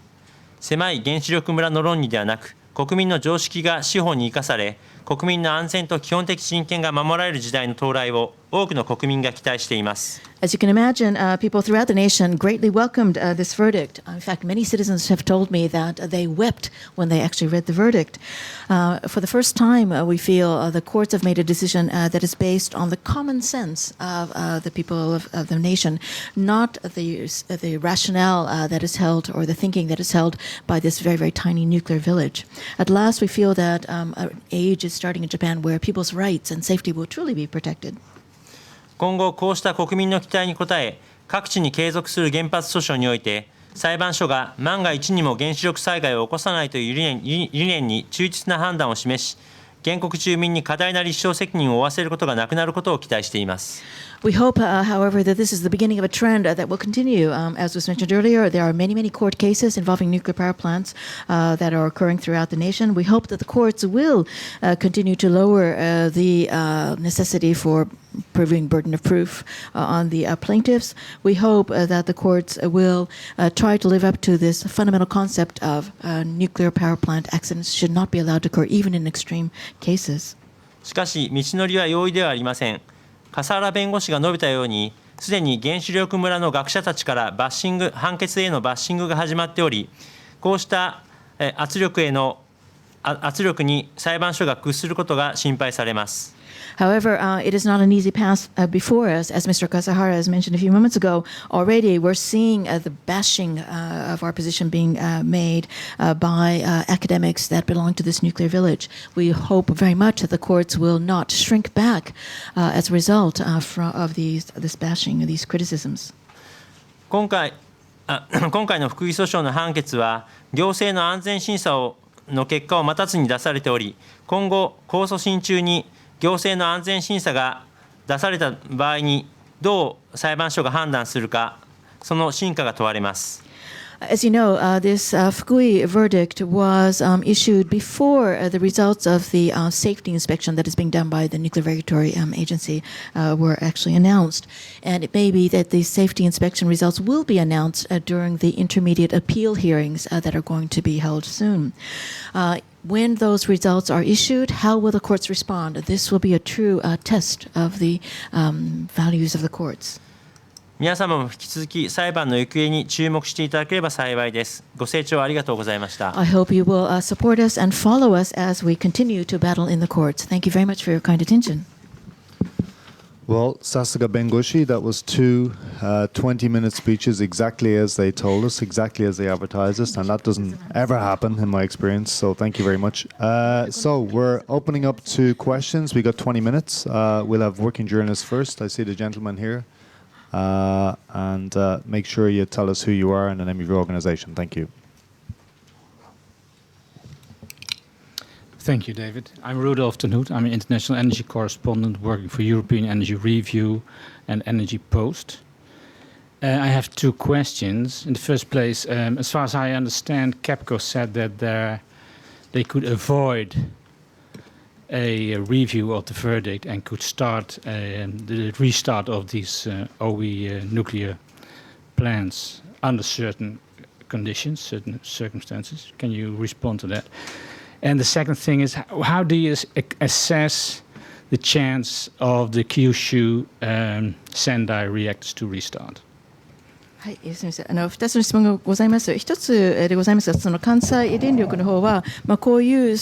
狭い原子力村の論理ではなく、国民の常識が司法に生かされ、国民の安全と基本的人権が守られる時代の到来を多くの国民が期待しています。As you can imagine, people throughout the nation greatly welcomed this verdict. In fact, many citizens have told me that they wept when they actually read the verdict. For the first time, we feel the courts have made a decision that is based on the common sense of the people of the nation, not the rationale that is held or the thinking that is held by this very, very tiny nuclear village. At last, we feel that an age is starting in Japan where people's rights and safety will truly be protected. 今後こうした国民の期待に応え、各地に継続する原発訴訟において、裁判所が万が一にも原子力災害を起こさないという理念に忠実な判断を示し、原告住民に過大な立証責任を負わせることがなくなることを期待しています。We hope, however, that this is the beginning of a trend that will continue. As was mentioned earlier, there are many, many court cases involving nuclear power plants that are occurring throughout the nation. We hope that the courts will continue to lower the necessity for proving burden of proof on the plaintiffs. We hope that the courts will try to live up to this fundamental concept of nuclear power plant accidents should not be allowed to occur, even in extreme cases. しかし、道のりは容易ではありません。笠原弁護士が述べたように、すでに原子力村の学者たちから判決へのバッシングが始まっており、こうした圧力に裁判所が屈することが心配されます。However, it is not an easy path before us. As Mr. Kasahara has mentioned a few moments ago, already we're seeing the bashing of our position being made by academics that belong to this nuclear village. We hope very much that the courts will not shrink back as a result of this bashing, these criticisms. 今回の福井訴訟の判決は、行政の安全審査の結果を待たずに出されており、今後、控訴審中に行政の安全審査が出された場合にどう裁判所が判断するか、その真価が問われます。As you know, this Fukui verdict was issued before the results of the safety inspection that is being done by the Nuclear Regulatory Agency were actually announced. And it may be that the safety inspection results will be announced during the intermediate appeal hearings that are going to be held soon. When those results are issued, how will the courts respond? This will be a true test of the values of the courts. 皆様も引き続き裁判の行方に注目していただければ幸いです。ご清聴ありがとうございました。I hope you will support us and follow us as we continue to battle in the courts. Thank you very much for your kind attention. Well, Sasuga Bengoshi, that was two 20-minute speeches exactly as they told us, exactly as they advertised us, and that doesn't ever happen in my experience, so thank you very much. So we're opening up to questions. We got 20 minutes. We'll have working journalists first. I see the gentleman here. And make sure you tell us who you are and the name of your organization. Thank you. Thank you, David. I'm Rudolf ten Hoed. I'm an international energy correspondent working for European Energy Review and Energy Post. I have two questions. In the first place, as far as I understand, KEPCO said that they could avoid a review of the verdict and could start the restart of these OE nuclear plants under certain conditions, certain circumstances. Can you respond to that? And the second thing is, how do you assess the chance of the Kyushu Sendai reactors to restart? はい、すみません。2つの質問がございます。1つでございますが、その関西電力の方は、こういう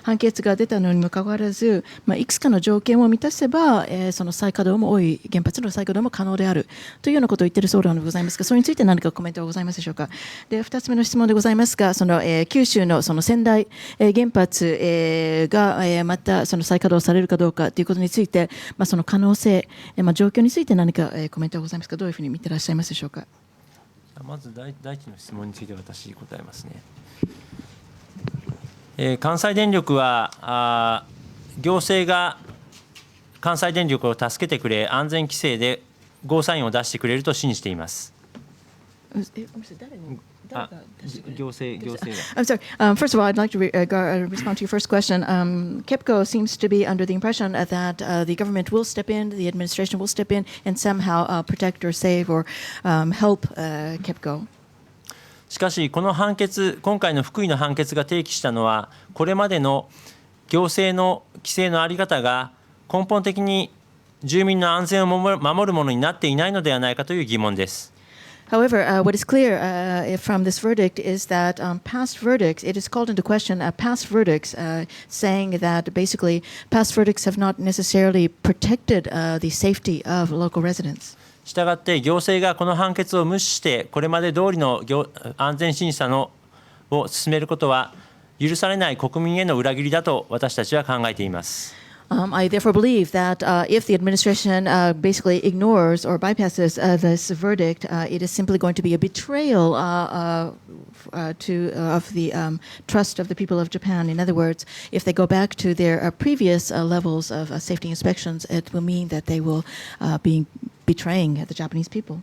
判決が出たのにもかかわらず、いくつかの条件を満たせば、その再稼働も多い原発の再稼働も可能であるというようなことを言っているそうでございますが、それについて何かコメントはございますでしょうか。で、2つ目の質問でございますが、九州のその仙台原発がまたその再稼働されるかどうかということについて、その可能性、状況について何かコメントはございますか。どういうふうに見ていらっしゃいますでしょうか。まず第一の質問について私答えますね。関西電力は行政が関西電力を助けてくれ、安全規制でゴーサインを出してくれると信じています。行政が。I'm sorry. First of all, I'd like to respond to your first question. KEPCO seems to be under the impression that the government will step in, the administration will step in, and somehow protect or save or help KEPCO. しかし、この判決、今回の福井の判決が提起したのは、これまでの行政の規制の在り方が根本的に住民の安全を守るものになっていないのではないかという疑問です。However, what is clear from this verdict is that past verdicts, it is called into question past verdicts, saying that basically past verdicts have not necessarily protected the safety of local residents. したがって行政がこの判決を無視してこれまで通りの安全審査を進めることは許されない国民への裏切りだと私たちは考えています。I therefore believe that if the administration basically ignores or bypasses this verdict, it is simply going to be a betrayal of the trust of the people of Japan. In other words, if they go back to their previous levels of safety inspections, it will mean that they will be betraying the Japanese people.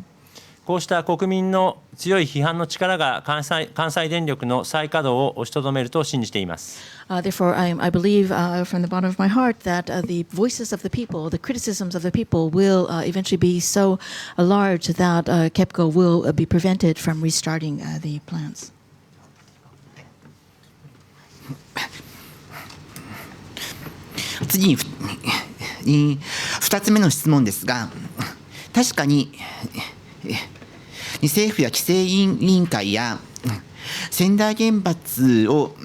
こうした国民の強い批判の力が関西電力の再稼働を押しとどめると信じています。Therefore, I believe from the bottom of my heart that the voices of the people, the criticisms of the people will eventually be so large that KEPCO will be prevented from restarting the plants. 次に2つ目の質問ですが、確かに政府や規制委員会や仙台原発を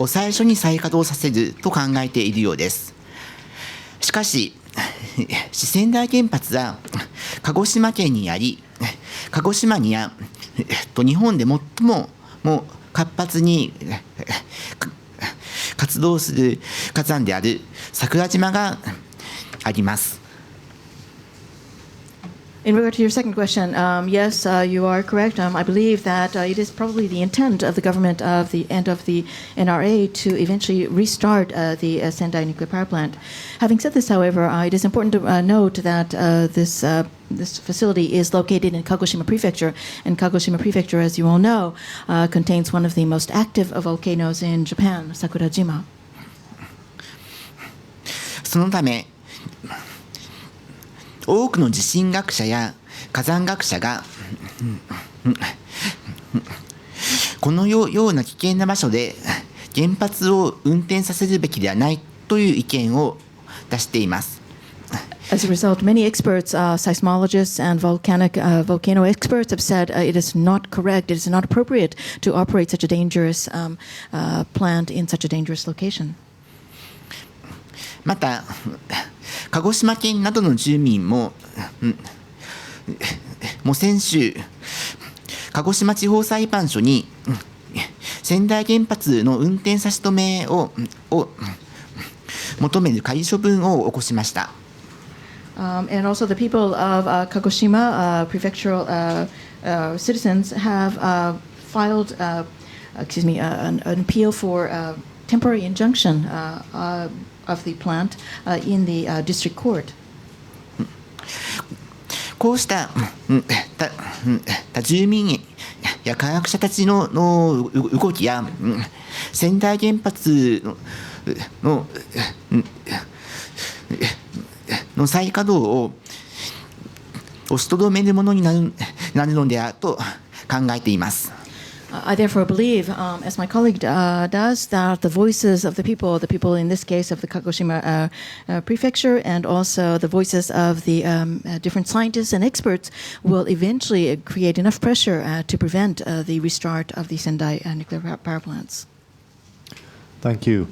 最初に再稼働させると考えているようです。しかし仙台原発は鹿児島県にあり、鹿児島には日本で最も活発に活動する火山である桜島があります。In regard to your second question, yes, you are correct. I believe that it is probably the intent of the government of the end of the NRA to eventually restart the Sendai nuclear power plant. Having said this, however, it is important to note that this facility is located in Kagoshima Prefecture, and Kagoshima Prefecture, as you all know, contains one of the most active volcanoes in Japan, Sakurajima. そのため多くの地震学者や火山学者がこのような危険な場所で原発を運転させるべきではないという意見を出しています。As a result, many experts, seismologists and volcano experts have said it is not correct, it is not appropriate to operate such a dangerous plant in such a dangerous location. また鹿児島県などの住民も先週鹿児島地方裁判所に川内原発の運転差し止めを求める仮処分を起こしました。And also the people of Kagoshima prefectural citizens have filed an appeal for temporary injunction of the plant in the district court. こうした他住民や科学者たちの動きや川内原発の再稼働を押しとどめるものになるのであると考えています。I therefore believe, as my colleague does, that the voices of the people in this case of the Kagoshima prefecture, and also the voices of the different scientists and experts will eventually create enough pressure to prevent the restart of the Sendai nuclear power plants. Thank you.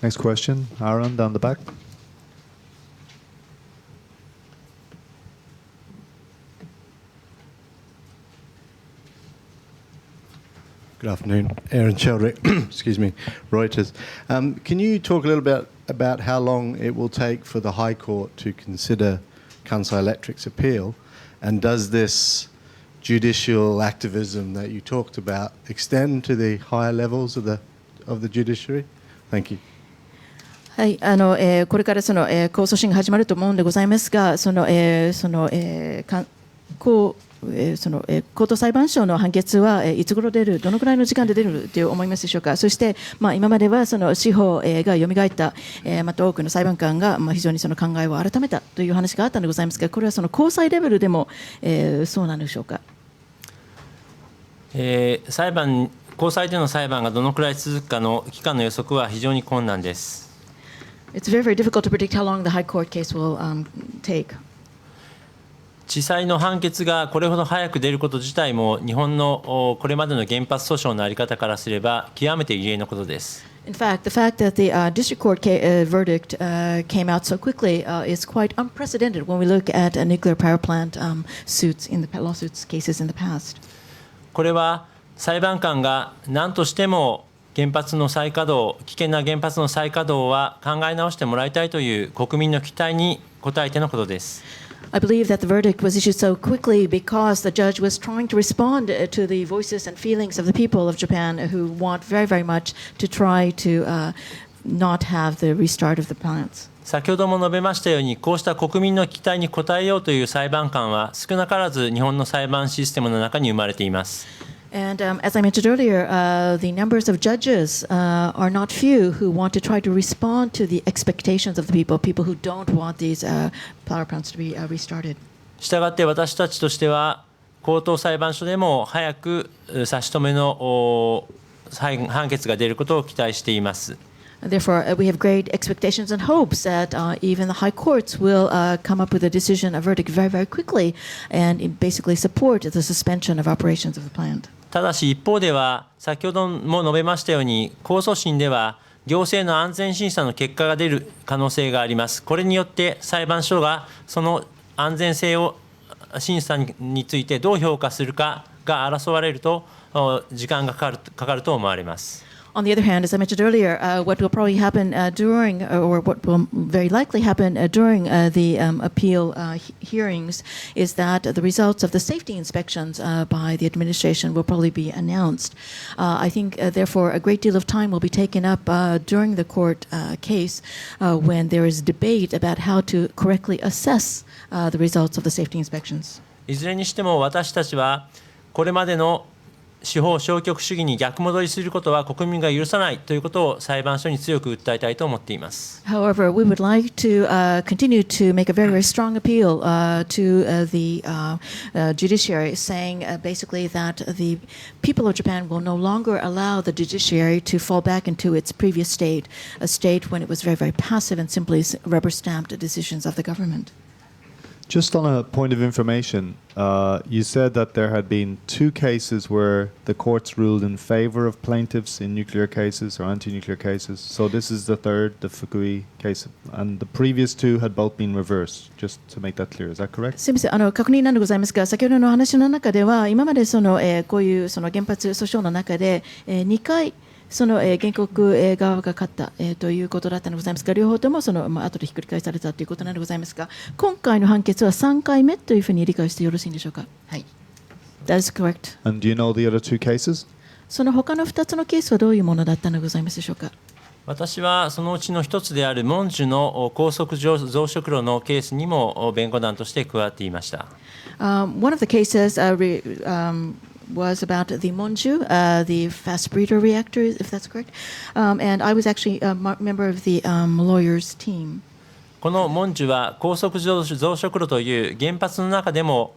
Next question, Aaron, down the back. Good afternoon, Aaron Sheldrick, excuse me, Reuters. Can you talk a little bit about how long it will take for the High Court to consider Kansai Electric's appeal, and does this judicial activism that you talked about extend to the higher levels of the judiciary? Thank you. はい、これからその、控訴審が始まると思うんでございますが、高等裁判所の判決はいつ頃出る、どのくらいの時間で出ると思いますでしょうか。そして、今まではその司法が蘇った、また多くの裁判官が非常にその考えを改めたという話があったのでございますが、これはその高裁レベルでも、そうなんでしょうか。高裁での裁判がどのくらい続くかの期間の予測は非常に困難です。It's very, very difficult to predict how long the High Court case will take. 地裁の判決がこれほど早く出ること自体も日本のこれまでの原発訴訟の在り方からすれば極めて異例のことです。In fact, the fact that the district court verdict came out so quickly is quite unprecedented when we look at nuclear power plant suits in the lawsuits cases in the past. これは裁判官が何としても原発の再稼働、危険な原発の再稼働は考え直してもらいたいという国民の期待に応えてのことです。I believe that the verdict was issued so quickly because the judge was trying to respond to the voices and feelings of the people of Japan who want very, very much to try to not have the restart of the plants. 先ほども述べましたように、こうした国民の期待に応えようという裁判官は少なからず日本の裁判システムの中に生まれています。And as I mentioned earlier, the numbers of judges are not few who want to try to respond to the expectations of the people who don't want these power plants to be restarted. したがって私たちとしては高等裁判所でも早く差し止めの判決が出ることを期待しています。Therefore, we have great expectations and hopes that even the high courts will come up with a decision, a verdict very, very quickly, and basically support the suspension of operations of the plant. ただし一方では先ほども述べましたように控訴審では行政の安全審査の結果が出る可能性があります。これによって裁判所がその安全性を審査についてどう評価するかが争われると時間がかかると思われます。On the other hand, as I mentioned earlier, what will probably happen during, or what will very likely happen during the appeal hearings, is that the results of the safety inspections by the administration will probably be announced. I think, therefore, a great deal of time will be taken up during the court case when there is debate about how to correctly assess the results of the safety inspections. いずれにしても私たちはこれまでの司法消極主義に逆戻りすることは国民が許さないということを裁判所に強く訴えたいと思っています。However, we would like to continue to make a very, very strong appeal to the judiciary, saying basically that the people of Japan will no longer allow the judiciary to fall back into its previous state, a state when it was very, very passive and simply rubber-stamped decisions of the government. Just on a point of information, you said that there had been 2 cases where the courts ruled in favor of plaintiffs in nuclear cases or anti-nuclear cases. So this is the third, the Fukui case, and the previous 2 had both been reversed. Just to make that clear, is that correct? すみません、確認なんでございますが、先ほどの話の中では、今までこういうその原発訴訟の中で、2回、その原告側が勝ったということだったのでございますが、両方とも後でひっくり返されたということなのでございますが、今回の判決は3回目というふうに理解してよろしいんでしょうか。はい。That is correct. And do you know the other 2 cases? その他の2つのケースはどういうものだったのでございますでしょうか。私はそのうちの一つであるモンジュの高速増殖炉のケースにも弁護団として加わっていました。One of the cases was about the Monju, the fast breeder reactor, if that's correct. And I was actually a member of the lawyers team. このモンジュは高速増殖炉という原発の中でも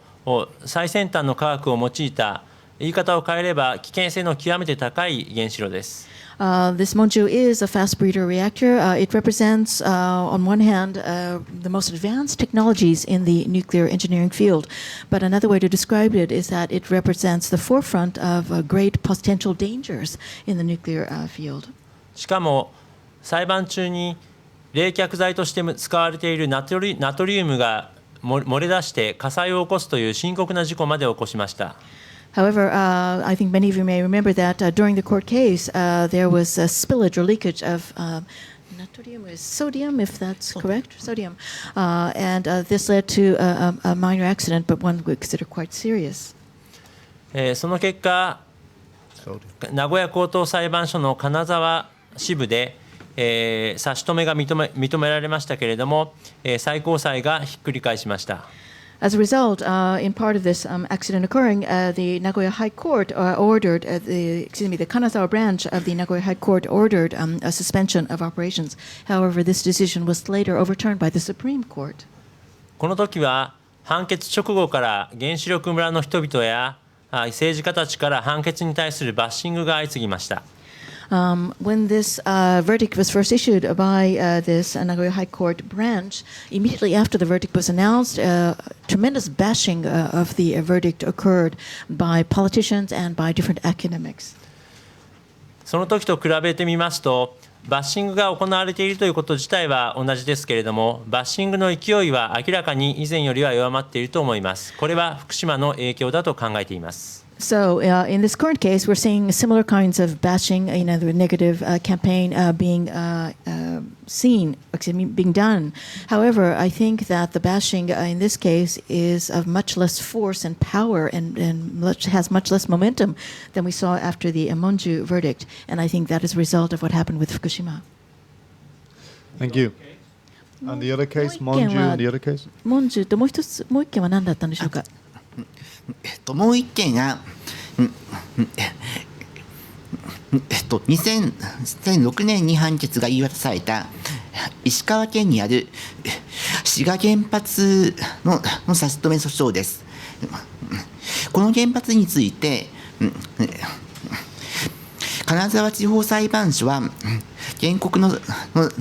最先端の科学を用いた、言い方を変えれば危険性の極めて高い原子炉です。This Monju is a fast breeder reactor. It represents, on one hand, the most advanced technologies in the nuclear engineering field. But another way to describe it is that it represents the forefront of great potential dangers in the nuclear field. しかも裁判中に冷却剤として使われているナトリウムが漏れ出して火災を起こすという深刻な事故まで起こしました。However, I think many of you may remember that during the court case, there was a spillage or leakage of natrium is sodium, if that's correct, sodium. And this led to a minor accident, but one we consider quite serious. その結果、名古屋高等裁判所の金沢支部で、差し止めが認められましたけれども、最高裁がひっくり返しました。As a result, in part of this accident occurring, the Nagoya High Court ordered, the Kanazawa branch of the Nagoya High Court ordered a suspension of operations. However, this decision was later overturned by the Supreme Court. この時は判決直後から原子力村の人々や政治家たちから判決に対するバッシングが相次ぎました。When this verdict was first issued by this Nagoya High Court branch, immediately after the verdict was announced, tremendous bashing of the verdict occurred by politicians and by different academics. その時と比べてみますと、バッシングが行われているということ自体は同じですけれども、バッシングの勢いは明らかに以前よりは弱まっていると思います。これは福島の影響だと考えています。So in this current case, we're seeing similar kinds of bashing, the negative campaign being being done. However, I think that the bashing in this case is of much less force and power and has much less momentum than we saw after the Monju verdict. And I think that is a result of what happened with Fukushima. Thank you. And the other case, Monju, and the other case? Monju ともう一件は何だったんでしょうか。もう一件が、2006年に判決が言い渡された石川県にある志賀原発の差し止め訴訟です。この原発について金沢地方裁判所は原告の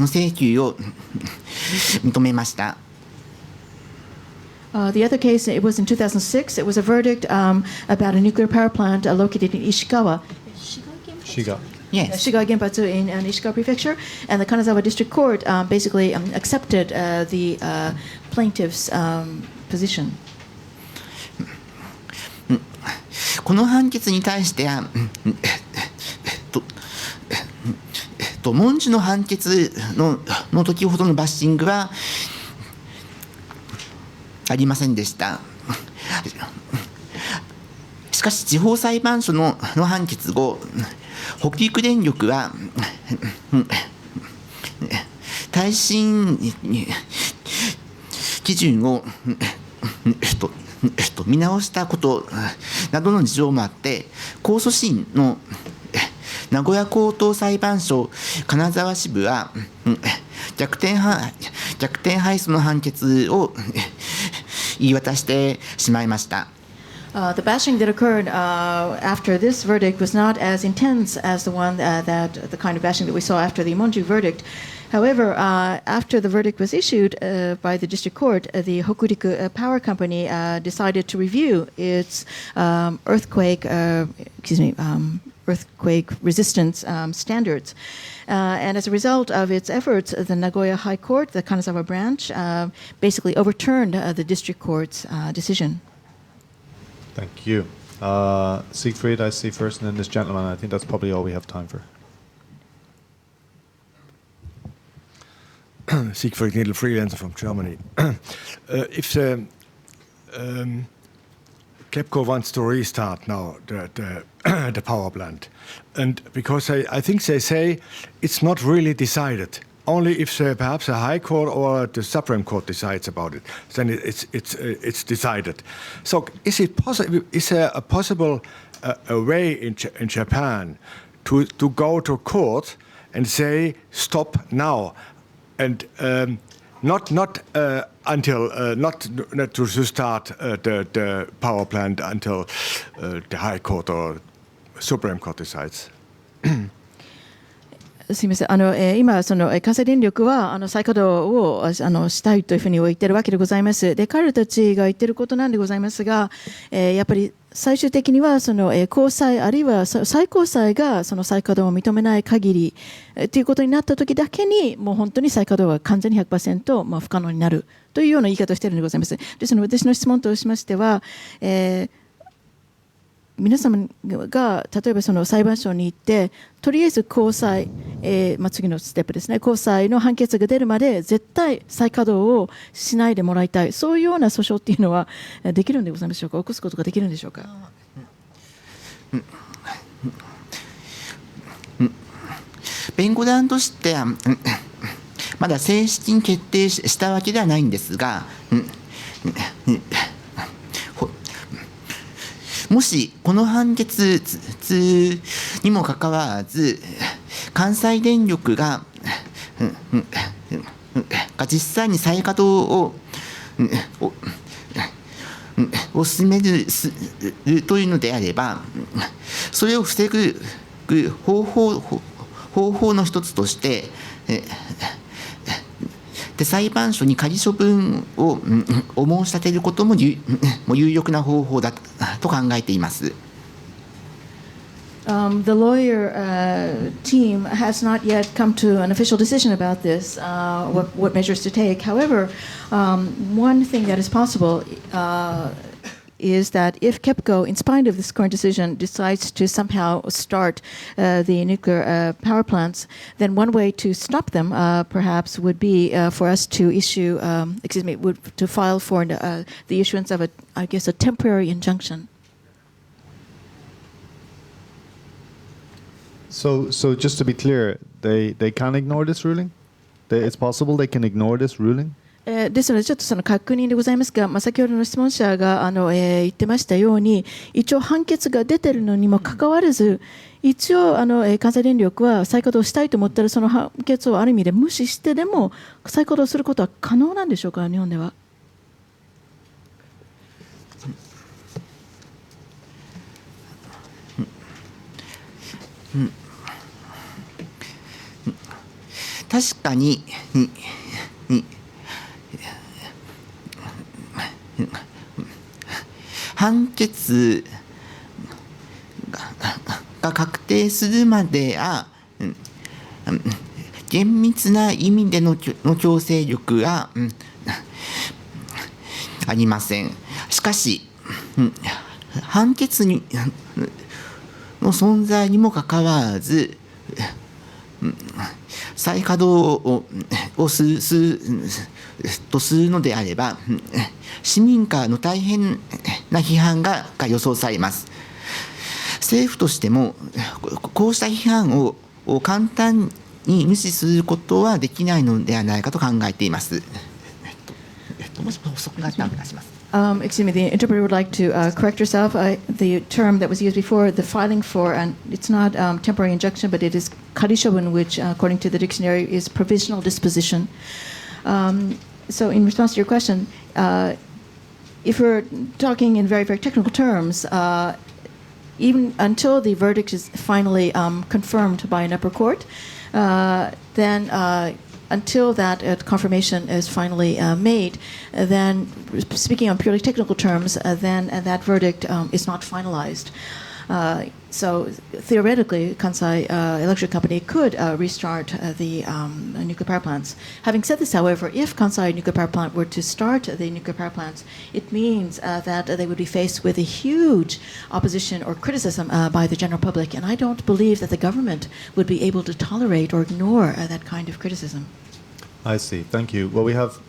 請求を認めました。The other case, it was in 2006. It was a verdict about a nuclear power plant located in Ishikawa. Shiga. Yes. Shiga Genpatsu in Ishikawa Prefecture. And the Kanazawa District Court basically accepted the plaintiff's position. この判決に対しては文殊の判決の時ほどのバッシングはありませんでした。しかし地方裁判所の判決後、北陸電力は耐震基準を見直したことなどの事情もあって、控訴審の名古屋高等裁判所金沢支部は逆転敗訴の判決を言い渡してしまいました。The bashing that occurred after this verdict was not as intense as the one that the kind of bashing that we saw after the Imonju verdict. However, after the verdict was issued by the district court, the Hokuriku Power Company decided to review its earthquake resistance standards. And as a result of its efforts, the Nagoya High Court, the Kanazawa branch, basically overturned the district court's decision. Thank you. Siegfried, I see first, and then this gentleman. I think that's probably all we have time for. Siegfried Needle, freelancer from Germany. If the KEPCO wants to restart now the power plant, and because I think they say it's not really decided. Only if perhaps a High Court or the Supreme Court decides about it, then it's decided. So is it possible? Is there a possible a way in Japan to go to court and say stop now, and not until not to start the power plant until the High Court or Supreme Court decides? すみません。今関西電力は再稼働をしたいというふうに言っているわけでございます。で、彼らたちが言っていることなんでございますが、やっぱり最終的には高裁あるいは最高裁が再稼働を認めない限りということになった時だけに、もう本当に再稼働は完全に 100% 不可能になるというような言い方をしているのでございます。ですので私の質問としましては、皆様が例えば裁判所に行ってとりあえず高裁、次のステップですね、高裁の判決が出るまで絶対再稼働をしないでもらいたい、そういうような訴訟っていうのはできるんでございましょうか。起こすことができるんでしょうか。弁護団としてはまだ正式に決定したわけではないんですが、もしこの判決にもかかわらず関西電力が実際に再稼働を進めるというのであれば、それを防ぐ方法の一つとしてで裁判所に仮処分を申し立てることも有力な方法だと考えています。The lawyer team has not yet come to an official decision about this, what measures to take. However, one thing that is possible is that if KEPCO, in spite of this current decision, decides to somehow start the nuclear power plants, then one way to stop them perhaps would be for us to issue, to file for the issuance of a temporary injunction. So just to be clear, they can ignore this ruling? It's possible they can ignore this ruling? ですのでちょっと確認でございますが、先ほどの質問者が言ってましたように、一応判決が出ているのにもかかわらず、一応関西電力は再稼働したいと思ったらその判決をある意味で無視してでも再稼働することは可能なんでしょうか、日本では。確かに判決が確定するまでは厳密な意味での強制力はありません。しかし判決の存在にもかかわらず再稼働をするのであれば、市民からの大変な批判が予想されます。政府としてもこうした批判を簡単に無視することはできないのではないかと考えています。もし補足があったらお願いします。Excuse me, the interpreter would like to correct herself. The term that was used before, the filing for, and it's not temporary injunction, but it is karishobun, which, according to the dictionary, is provisional disposition. So, in response to your question, if we're talking in very, very technical terms, even until the verdict is finally confirmed by an upper court, then until that confirmation is finally made, then speaking on purely technical terms, then that verdict is not finalized. So theoretically, Kansai Electric Company could restart the nuclear power plants. Having said this, however, if Kansai nuclear power plant were to start the nuclear power plants, it means that they would be faced with a huge opposition or criticism by the general public. And I don't believe that the government would be able to tolerate or ignore that kind of criticism. I see. Thank you. Well, we have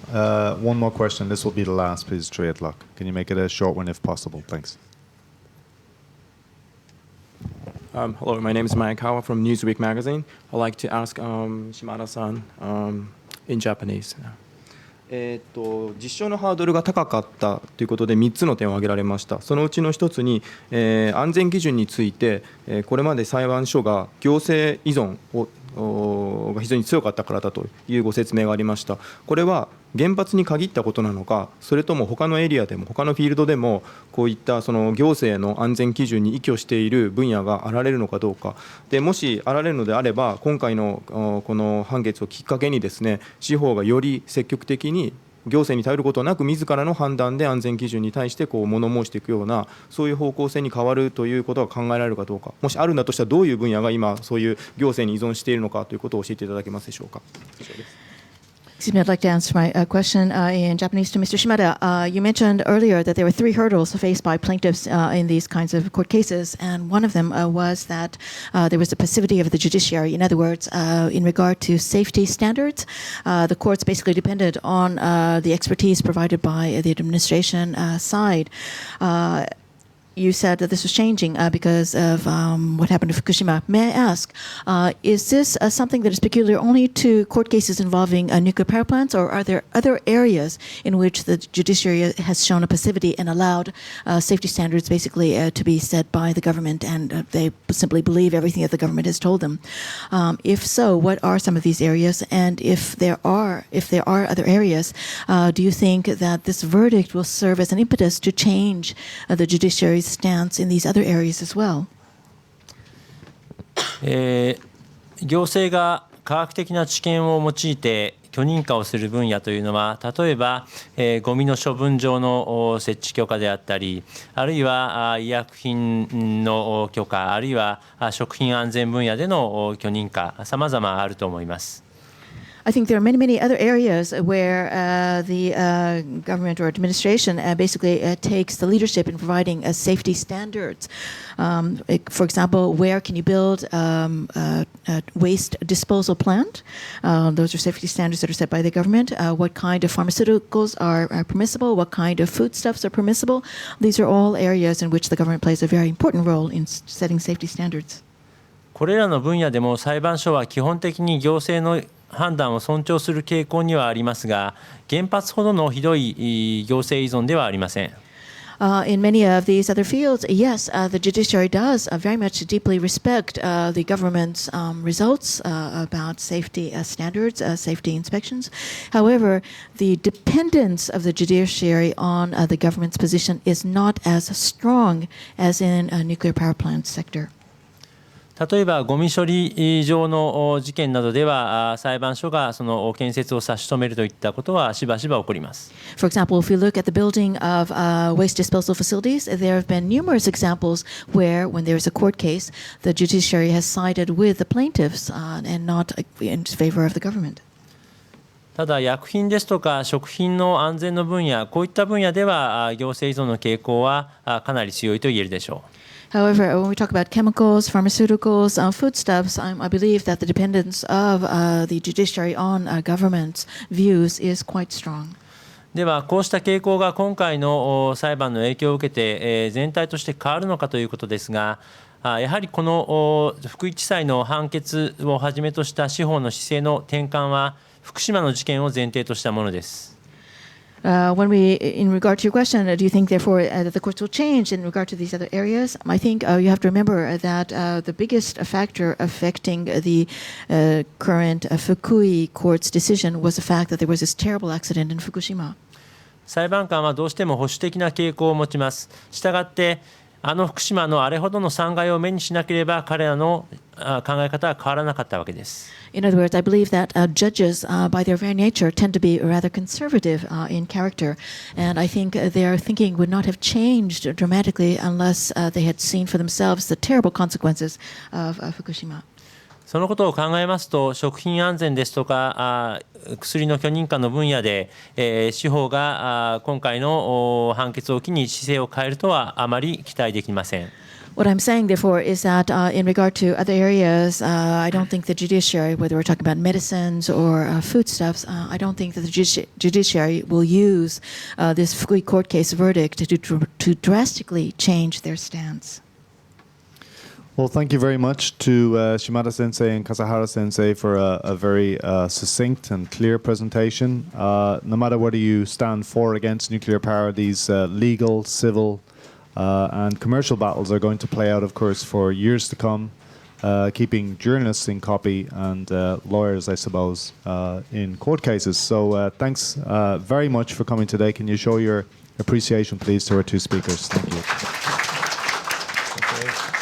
one more question. This will be the last, please, Triatlock. Can you make it a short one if possible? Thanks. Hello, my name is Mayakawa from Newsweek magazine. I'd like to ask Shimada-san in Japanese. 実証のハードルが高かったということで3つの点を挙げられました。そのうちの1つに、安全基準について、これまで裁判所が行政依存が非常に強かったからだというご説明がありました。これは原発に限ったことなのか、それとも他のエリアでも他のフィールドでもこういったその行政の安全基準に依拠している分野があられるのかどうかで、もしあられるのであれば今回のこの判決をきっかけにですね、司法がより積極的に行政に頼ることなく自らの判断で安全基準に対してこう物申していくようなそういう方向性に変わるということが考えられるかどうか、もしあるんだとしたらどういう分野が今そういう行政に依存しているのかということを教えていただけますでしょうか。以上です。Excuse me, I'd like to answer my question in Japanese to Mr. Shimada. You mentioned earlier that there were 3 hurdles faced by plaintiffs in these kinds of court cases, and one of them was that there was the passivity of the judiciary. In other words, in regard to safety standards, the courts basically depended on the expertise provided by the administration side. You said that this was changing because of what happened to Fukushima. May I ask, is this something that is peculiar only to court cases involving nuclear power plants, or are there other areas in which the judiciary has shown a passivity and allowed safety standards basically to be set by the government, and they simply believe everything that the government has told them? If so, what are some of these areas? And if there are other areas, do you think that this verdict will serve as an impetus to change the judiciary's stance in these other areas as well? 行政が科学的な知見を用いて許認可をする分野というのは、例えば、ゴミの処分場の設置許可であったり、あるいは医薬品の許可、あるいは食品安全分野での許認可、さまざまあると思います。I think there are many, many other areas where the government or administration basically takes the leadership in providing safety standards. For example, where can you build a waste disposal plant? Those are safety standards that are set by the government. What kind of pharmaceuticals are permissible? What kind of foodstuffs are permissible? These are all areas in which the government plays a very important role in setting safety standards. これらの分野でも裁判所は基本的に行政の判断を尊重する傾向にはありますが、原発ほどのひどい行政依存ではありません。In many of these other fields, yes, the judiciary does very much deeply respect the government's results about safety standards, safety inspections. However, the dependence of the judiciary on the government's position is not as strong as in a nuclear power plant sector. 例えばゴミ処理場の事件などでは裁判所がその建設を差し止めるといったことはしばしば起こります。For example, if we look at the building of waste disposal facilities, there have been numerous examples where, when there is a court case, the judiciary has sided with the plaintiffs and not in favor of the government. ただ薬品ですとか食品の安全の分野、こういった分野では行政依存の傾向はかなり強いと言えるでしょう。However, when we talk about chemicals, pharmaceuticals, foodstuffs, I believe that the dependence of the judiciary on government's views is quite strong. ではこうした傾向が今回の裁判の影響を受けて、全体として変わるのかということですが、やはりこの福井地裁の判決をはじめとした司法の姿勢の転換は福島の事件を前提としたものです。In regard to your question, do you think, therefore, that the courts will change in regard to these other areas? I think you have to remember that the biggest factor affecting the current Fukui court's decision was the fact that there was this terrible accident in Fukushima. 裁判官はどうしても保守的な傾向を持ちます。したがって、福島のあれほどの惨害を目にしなければ、彼らの考え方は変わらなかったわけです。In other words, I believe that judges, by their very nature, tend to be rather conservative in character, and I think their thinking would not have changed dramatically unless they had seen for themselves the terrible consequences of Fukushima. そのことを考えますと、食品安全ですとか薬の許認可の分野で、司法が今回の判決を機に姿勢を変えるとはあまり期待できません。What I'm saying, therefore, is that in regard to other areas, I don't think the judiciary, whether we're talking about medicines or foodstuffs, I don't think that the judiciary will use this Fukui court case verdict to drastically change their stance. Well, thank you very much to Shimada Sensei and Kasahara Sensei for a very succinct and clear presentation. No matter whether you stand for or against nuclear power, these legal, civil, and commercial battles are going to play out, of course, for years to come, keeping journalists in copy and lawyers, I suppose, in court cases. So thanks very much for coming today. Can you show your appreciation, please, to our two speakers? Thank you.